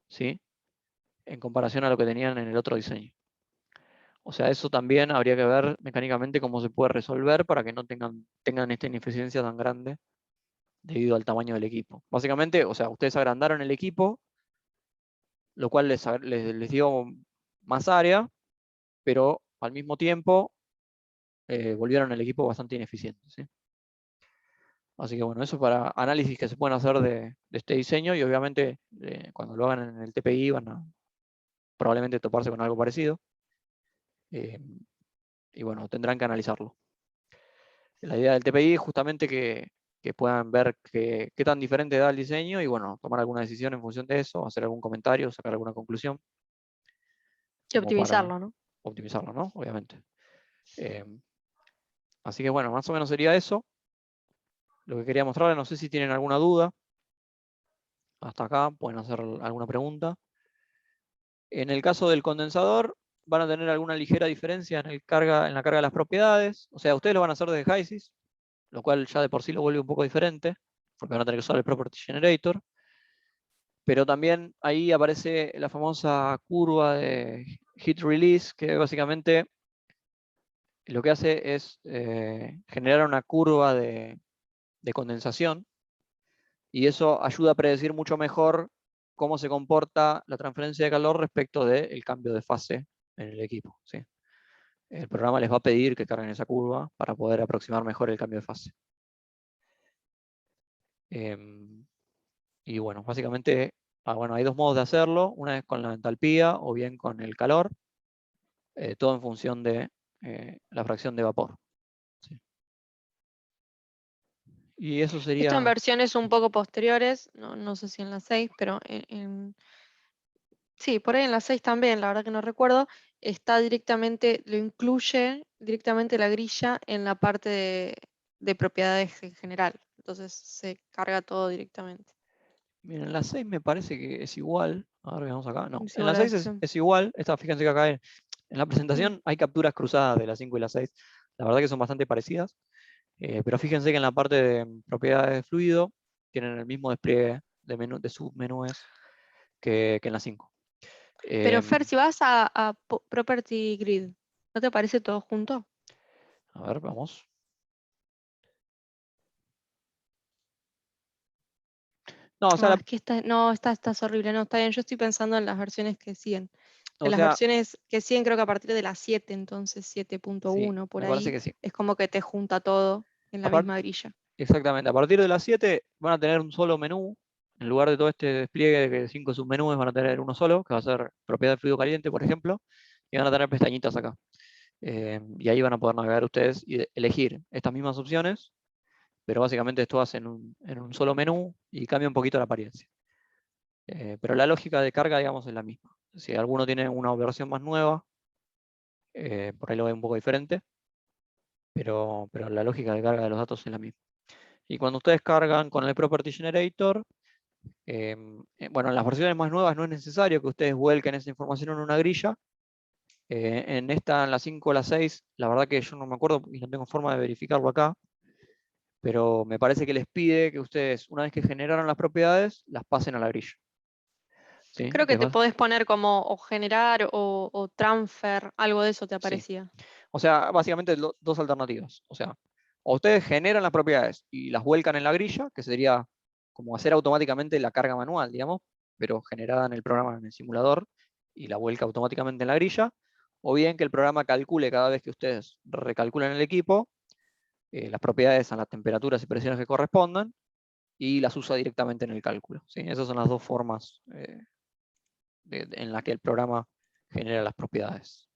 ¿sí? En comparación a lo que tenían en el otro diseño. O sea, eso también habría que ver mecánicamente cómo se puede resolver para que no tengan esta ineficiencia tan grande debido al tamaño del equipo. Básicamente, o sea, ustedes agrandaron el equipo, lo cual les dio más área, pero al mismo tiempo volvieron el equipo bastante ineficiente, ¿sí? Así que bueno, eso para análisis que se pueden hacer de este diseño, y obviamente cuando lo hagan en el TPI van a probablemente toparse con algo parecido. Y bueno, tendrán que analizarlo. La idea del TPI es justamente que puedan ver qué tan diferente da el diseño y bueno, tomar alguna decisión en función de eso, hacer algún comentario, sacar alguna conclusión. Y como para optimizarlo, ¿no? optimizarlo, ¿no? Obviamente. Así que bueno, más o menos sería eso. Lo que quería mostrarles, no sé si tienen alguna duda. Hasta acá pueden hacer alguna pregunta. En el caso del condensador, van a tener alguna ligera diferencia en la carga de las propiedades. O sea, ustedes lo van a hacer desde HYSYS, lo cual ya de por sí lo vuelve un poco diferente, porque van a tener que usar el Property Generator. Pero también ahí aparece la famosa curva de Heat Release, que básicamente lo que hace es generar una curva de condensación, y eso ayuda a predecir mucho mejor cómo se comporta la transferencia de calor respecto del cambio de fase en el equipo, ¿sí? El programa les va a pedir que carguen esa curva para poder aproximar mejor el cambio de fase. Y bueno, básicamente bueno, hay dos modos de hacerlo. Una es con la entalpía o bien con el calor. Todo en función de la fracción de vapor. ¿Sí? Y eso Esto en sería... versiones un poco posteriores, no sé si en la 6, pero sí, por ahí en la 6 también, la verdad que no recuerdo, está directamente, lo incluye directamente la grilla en la parte de propiedades en general. Entonces se carga todo directamente. Miren, en la 6 me parece que es igual. A ver, veamos acá. No, Es en igual la a la 6 descripción. es igual. Fíjense que acá en la presentación hay capturas cruzadas de la 5 y la 6. La verdad que son bastante parecidas. Pero fíjense que en la parte de propiedades de fluido tienen el mismo despliegue de submenúes que en la 5. Pero Fer, si vas a Property Grid, ¿no te aparece todo junto? A ver, vamos. No, o sea, Es que estás horrible, no, está bien, yo estoy pensando en las versiones que siguen. o En las sea, versiones que siguen creo que a partir de la 7, entonces sí, 7.1 por me parece ahí, que sí. es como que te junta todo en la Apar- misma grilla. Exactamente, a partir de las 7 van a tener un solo menú En lugar de todo este despliegue de 5 submenús, van a tener uno solo, que va a ser propiedad de fluido caliente, por ejemplo, y van a tener pestañitas acá. Y ahí van a poder navegar ustedes y elegir estas mismas opciones, pero básicamente esto hace en un solo menú y cambia un poquito la apariencia. Pero la lógica de carga, digamos, es la misma. Si alguno tiene una versión más nueva, por ahí lo ve un poco diferente, pero la lógica de carga de los datos es la misma. Y cuando ustedes cargan con el Property Generator, bueno, en las versiones más nuevas no es necesario que ustedes vuelquen esa información en una grilla. En la 5 o la 6, la verdad que yo no me acuerdo y no tengo forma de verificarlo acá, pero me parece que les pide que ustedes, una vez que generaron las propiedades, las pasen a la grilla. ¿Sí? Creo que Les te vas- podés poner como o generar o transfer, algo de eso te Sí. aparecía. O sea, básicamente dos alternativas. O sea, o ustedes generan las propiedades y las vuelcan en la grilla, que sería como hacer automáticamente la carga manual, digamos, pero generada en el programa, en el simulador, y la vuelca automáticamente en la grilla, o bien que el programa calcule cada vez que ustedes recalculen el equipo, las propiedades a las temperaturas y presiones que correspondan, y las usa directamente en el cálculo. ¿Sí? Esas son las dos formas en las que el programa genera las propiedades.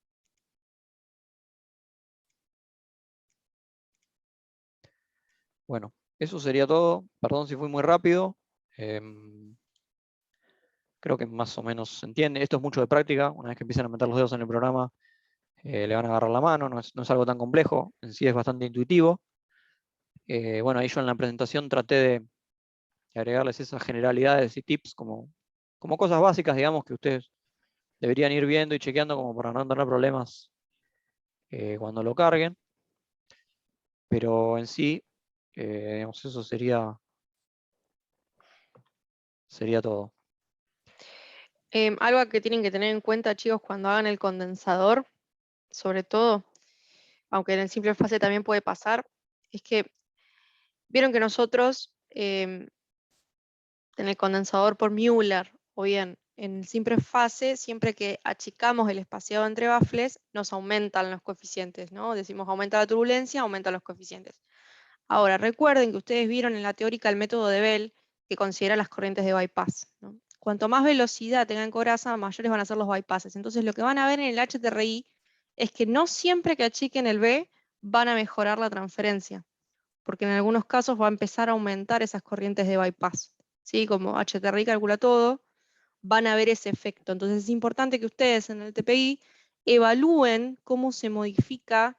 Bueno, eso sería todo. Perdón si fui muy rápido. Creo que más o menos se entiende. Esto es mucho de práctica. Una vez que empiezan a meter los dedos en el programa, le van a agarrar la mano. No es algo tan complejo. En sí es bastante intuitivo. Bueno, ahí yo en la presentación traté de agregarles esas generalidades y tips como cosas básicas, digamos, que ustedes deberían ir viendo y chequeando como para no tener problemas cuando lo carguen. Pero en sí, digamos, eso sería todo. Algo que tienen que tener en cuenta, chicos, cuando hagan el condensador, sobre todo, aunque en el simple fase también puede pasar, es que vieron que nosotros en el condensador por Müller, o bien en el simple fase, siempre que achicamos el espaciado entre baffles, nos aumentan los coeficientes, ¿no? Decimos aumenta la turbulencia, aumentan los coeficientes. Ahora, recuerden que ustedes vieron en la teórica el método de Bell que considera las corrientes de bypass, ¿no? Cuanto más velocidad tengan coraza, mayores van a ser los bypasses. Entonces, lo que van a ver en el HTRI es que no siempre que achiquen el B van a mejorar la transferencia, porque en algunos casos va a empezar a aumentar esas corrientes de bypass. ¿Sí? Como HTRI calcula todo, van a ver ese efecto. Entonces es importante que ustedes en el TPI evalúen cómo se modifica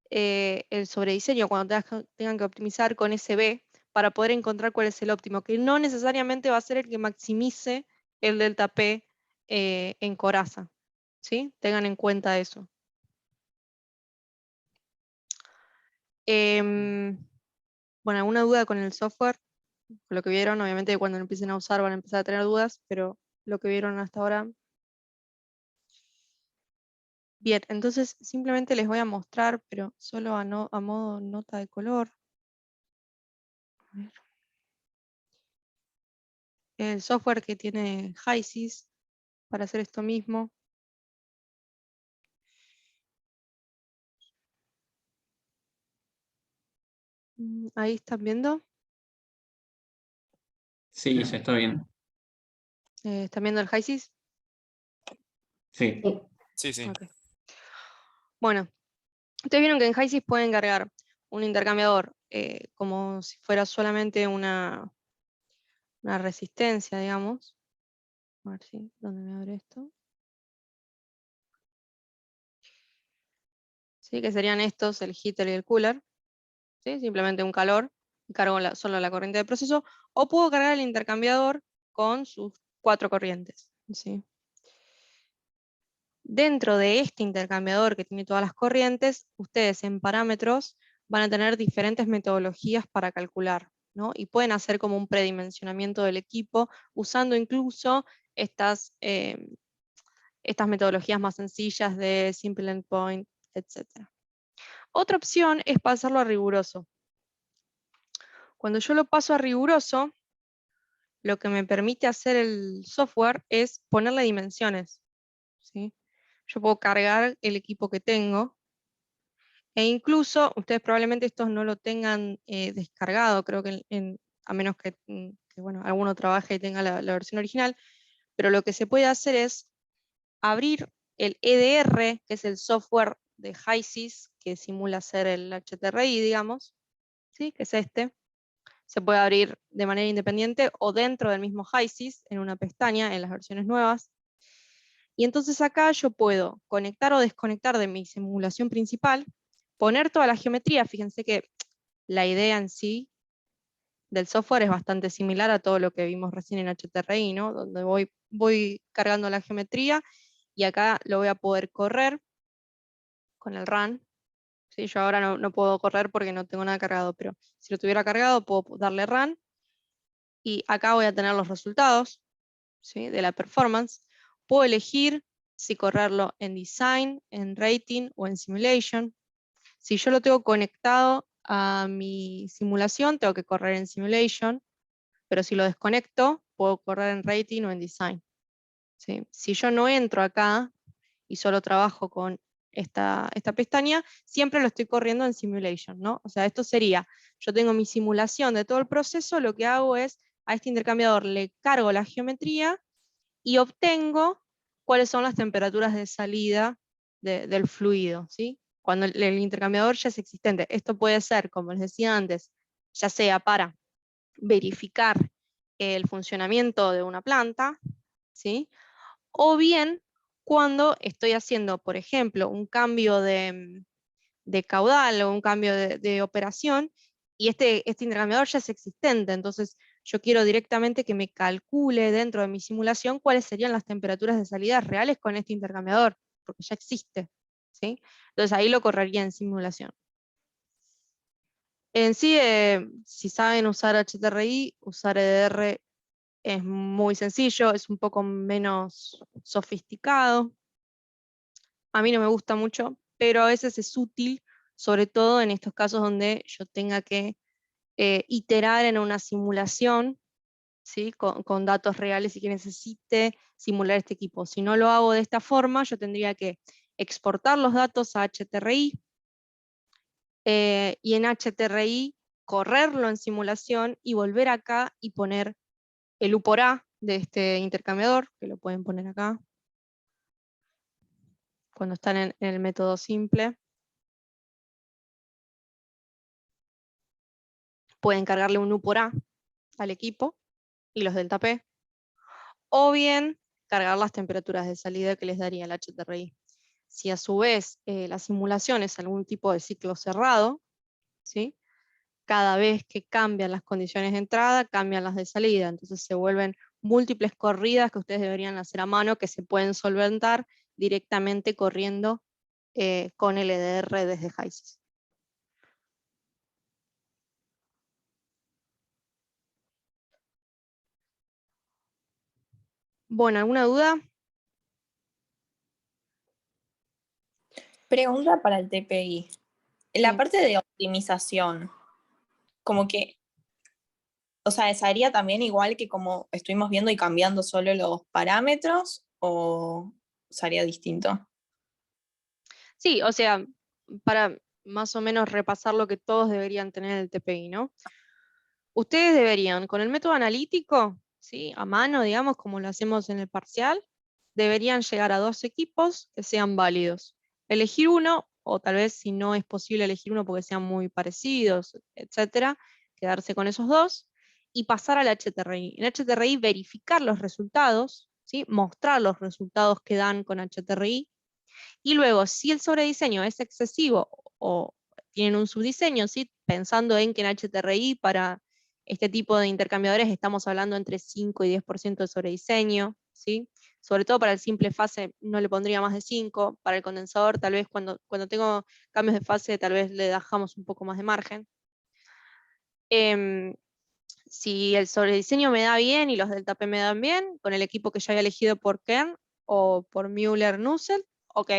el sobrediseño cuando tengan que optimizar con SB para poder encontrar cuál es el óptimo, que no necesariamente va a ser el que maximice el delta P en coraza. ¿Sí? Tengan en cuenta eso. Bueno, ¿alguna duda con el software? Con lo que vieron, obviamente cuando lo empiecen a usar van a empezar a tener dudas, pero lo que vieron hasta ahora. Bien, entonces simplemente les voy a mostrar, pero solo a modo nota de color. A ver. El software que tiene HYSYS para hacer esto mismo. Ahí están viendo. Sí, se está bien. ¿Están viendo el HYSYS? Sí. Sí, sí. Ok. Bueno, ustedes vieron que en HYSYS pueden cargar un intercambiador como si fuera solamente una resistencia, digamos. A ver si, ¿dónde me abre esto? ¿Sí? Que serían estos, el heater y el cooler. ¿Sí? Simplemente un calor, cargo solo la corriente de proceso, o puedo cargar el intercambiador con sus 4 corrientes. ¿Sí? Dentro de este intercambiador que tiene todas las corrientes, ustedes en parámetros van a tener diferentes metodologías para calcular, ¿no? Y pueden hacer como un predimensionamiento del equipo usando incluso estas metodologías más sencillas de simple endpoint, etc. Otra opción es pasarlo a riguroso. Cuando yo lo paso a riguroso, lo que me permite hacer el software es ponerle dimensiones. ¿Sí? Yo puedo cargar el equipo que tengo e incluso, ustedes probablemente estos no lo tengan descargado, creo que a menos que, bueno, alguno trabaje y tenga la versión original, pero lo que se puede hacer es abrir el EDR, que es el software de HYSYS, que simula ser el HTRI, digamos, ¿sí? Que es este. Se puede abrir de manera independiente o dentro del mismo HYSYS, en una pestaña, en las versiones nuevas. Y entonces acá yo puedo conectar o desconectar de mi simulación principal, poner toda la geometría. Fíjense que la idea en sí del software es bastante similar a todo lo que vimos recién en HTRI, ¿no? Donde voy cargando la geometría y acá lo voy a poder correr con el run. ¿Sí? Yo ahora no puedo correr porque no tengo nada cargado, pero si lo tuviera cargado puedo darle run y acá voy a tener los resultados, ¿sí? De la performance. Puedo elegir si correrlo en design, en rating o en simulation. Si yo lo tengo conectado a mi simulación, tengo que correr en simulation, pero si lo desconecto, puedo correr en rating o en design. ¿Sí? Si yo no entro acá y solo trabajo con esta pestaña, siempre lo estoy corriendo en simulation, ¿no? O sea, esto sería, yo tengo mi simulación de todo el proceso, lo que hago es, a este intercambiador le cargo la geometría y obtengo cuáles son las temperaturas de salida del fluido, ¿sí? Cuando el intercambiador ya es existente. Esto puede ser, como les decía antes, ya sea para verificar el funcionamiento de una planta, ¿sí? O bien cuando estoy haciendo, por ejemplo, un cambio de caudal o un cambio de operación, y este intercambiador ya es existente, entonces yo quiero directamente que me calcule dentro de mi simulación cuáles serían las temperaturas de salida reales con este intercambiador, porque ya existe, ¿sí? Entonces ahí lo correría en simulación. En sí, si saben usar HTRI, usar EDR es muy sencillo, es un poco menos sofisticado. A mí no me gusta mucho, pero a veces es útil, sobre todo en estos casos donde yo tenga que iterar en una simulación, ¿sí? Con datos reales y que necesite simular este equipo. Si no lo hago de esta forma, yo tendría que exportar los datos a HTRI y en HTRI correrlo en simulación y volver acá y poner el U por A de este intercambiador, que lo pueden poner acá, cuando están en el método simple. Pueden cargarle un U por A al equipo y los delta P, o bien cargar las temperaturas de salida que les daría el HTRI. Si a su vez la simulación es algún tipo de ciclo cerrado, ¿sí? Cada vez que cambian las condiciones de entrada, cambian las de salida, entonces se vuelven múltiples corridas que ustedes deberían hacer a mano, que se pueden solventar directamente corriendo con el EDR desde HYSYS. Bueno, ¿alguna duda? Pregunta para el TPI. En la Sí. parte de optimización, como que, o sea, ¿sería también igual que como estuvimos viendo y cambiando solo los parámetros o sería distinto? Sí, o sea, para más o menos repasar lo que todos deberían tener en el TPI, ¿no? Ustedes deberían, con el método analítico, ¿sí? A mano, digamos, como lo hacemos en el parcial, deberían llegar a 2 equipos que sean válidos. Elegir uno, o tal vez si no es posible elegir uno porque sean muy parecidos, etcétera, quedarse con esos 2 y pasar al HTRI. En HTRI verificar los resultados, ¿sí? Mostrar los resultados que dan con HTRI, y luego, si el sobrediseño es excesivo o tienen un subdiseño, ¿sí? Pensando en que en HTRI para este tipo de intercambiadores estamos hablando entre 5 y 10% de sobrediseño, ¿sí? Sobre todo para el simple fase no le pondría más de 5, para el condensador tal vez cuando tengo cambios de fase tal vez le dejamos un poco más de margen. Si el sobrediseño me da bien y los delta P me dan bien, con el equipo que ya había elegido por Kern o por Müller-Nussel, ok.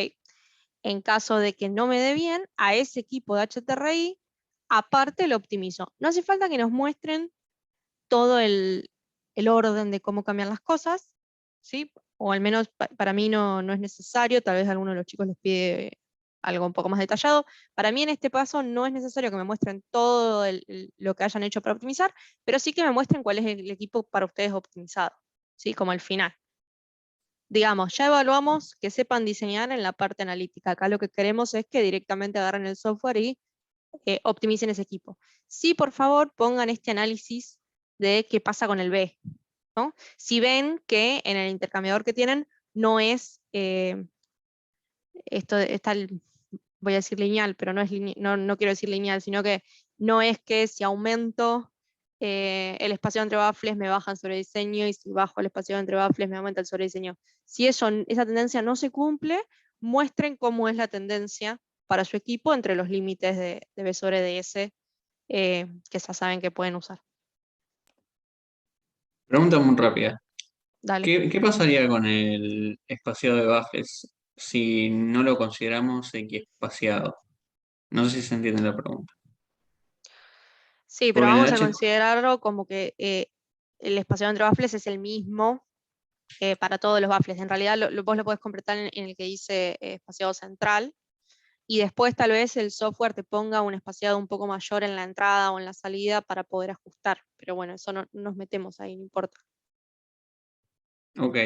En caso de que no me dé bien, a ese equipo de HTRI, aparte lo optimizo. No hace falta que nos muestren todo el orden de cómo cambian las cosas, ¿sí? O al menos para mí no es necesario, tal vez a alguno de los chicos les pide algo un poco más detallado. Para mí en este paso no es necesario que me muestren todo lo que hayan hecho para optimizar, pero sí que me muestren cuál es el equipo para ustedes optimizado, ¿sí? Como el final. Digamos, ya evaluamos que sepan diseñar en la parte analítica. Acá lo que queremos es que directamente agarren el software y optimicen ese equipo. Sí, por favor, pongan este análisis de qué pasa con el B, ¿no? Si ven que en el intercambiador que tienen no es, voy a decir lineal, pero no, no quiero decir lineal, sino que no es que si aumento el espacio entre baffles me baja el sobrediseño y si bajo el espacio entre baffles me aumenta el sobrediseño. Si esa tendencia no se cumple, muestren cómo es la tendencia para su equipo entre los límites de B sobre DS que ya saben que pueden usar. Pregunta muy rápida. Dale. ¿Qué pasaría con el espaciado de baffles si no lo consideramos equiespaciado? No sé si se entiende la pregunta. Sí, pero Porque en el vamos a H... considerarlo como que el espacio entre baffles es el mismo para todos los baffles. En realidad vos lo podés completar en el que dice espaciado central y después tal vez el software te ponga un espaciado un poco mayor en la entrada o en la salida para poder ajustar. Pero bueno, eso no nos metemos ahí, no importa. Ok,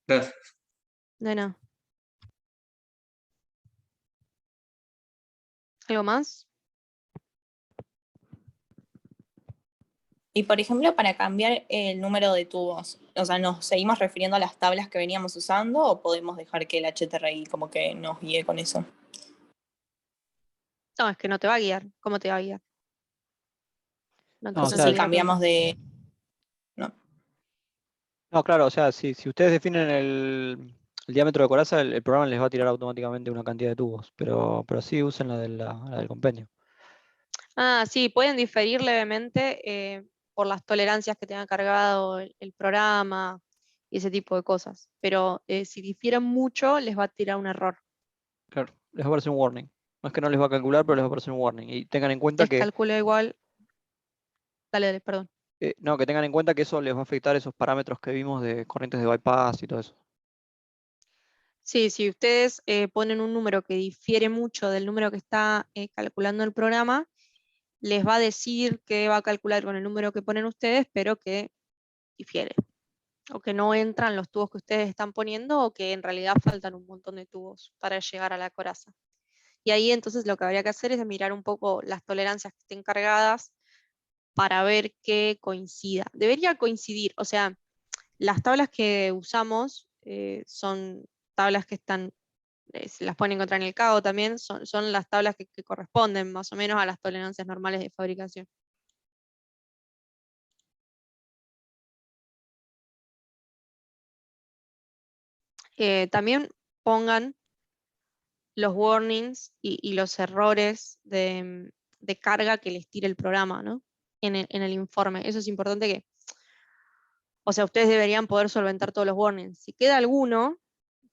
gracias. De nada. ¿Algo más? Y por ejemplo, para cambiar el número de tubos, o sea, ¿nos seguimos refiriendo a las tablas que veníamos usando o podemos dejar que el HTRI como que nos guíe con eso? No, es que no te va a guiar. ¿Cómo te va a guiar? No, No, o no sea, Si entendí la pregunta. cambiamos de... No. no, claro, o sea, si ustedes definen el diámetro de coraza, el programa les va a tirar automáticamente una cantidad de tubos, pero sí usen la del compendio. Ah, sí, pueden diferir levemente por las tolerancias que tenga cargado el programa y ese tipo de cosas. Pero si difieren mucho, les va a tirar un error. Claro, les va a aparecer un warning. No es que no les va a calcular, pero les va a aparecer un warning. Y tengan en cuenta Les calcula igual. Dale, dale, perdón. no, que tengan en cuenta que eso les va a afectar esos parámetros que vimos de corrientes de bypass y todo eso. Sí, si ustedes ponen un número que difiere mucho del número que está calculando el programa, les va a decir que va a calcular con el número que ponen ustedes, pero que difiere. O que no entran los tubos que ustedes están poniendo, o que en realidad faltan un montón de tubos para llegar a la coraza. Y ahí entonces lo que habría que hacer es mirar un poco las tolerancias que estén cargadas para ver que coincida. Debería coincidir, o sea, las tablas que usamos son tablas que están, se las pueden encontrar en el CAO también, son las tablas que corresponden más o menos a las tolerancias normales de fabricación. También pongan los warnings y los errores de carga que les tire el programa, ¿no? En el informe. Eso es importante que, o sea, ustedes deberían poder solventar todos los warnings. Si queda alguno,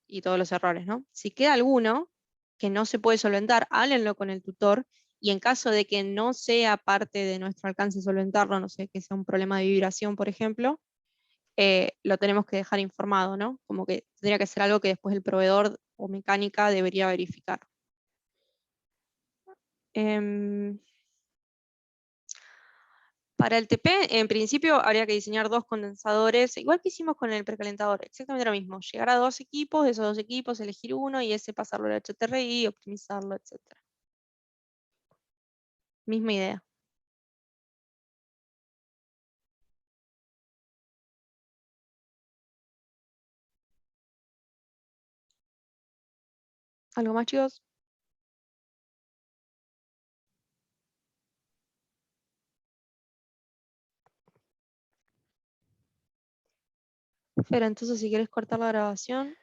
y todos los errores, ¿no? Si queda alguno que no se puede solventar, háblenlo con el tutor y en caso de que no sea parte de nuestro alcance solventarlo, no sé, que sea un problema de vibración, por ejemplo, lo tenemos que dejar informado, ¿no? Como que tendría que ser algo que después el proveedor o mecánica debería verificar. Em, Para el TP, en principio habría que diseñar dos condensadores, igual que hicimos con el precalentador, exactamente lo mismo. Llegar a dos equipos, de esos dos equipos, elegir uno y ese pasarlo al HTRI, optimizarlo, etc. Misma idea. ¿Algo más, chicos? Pero entonces si quieres cortar la grabación.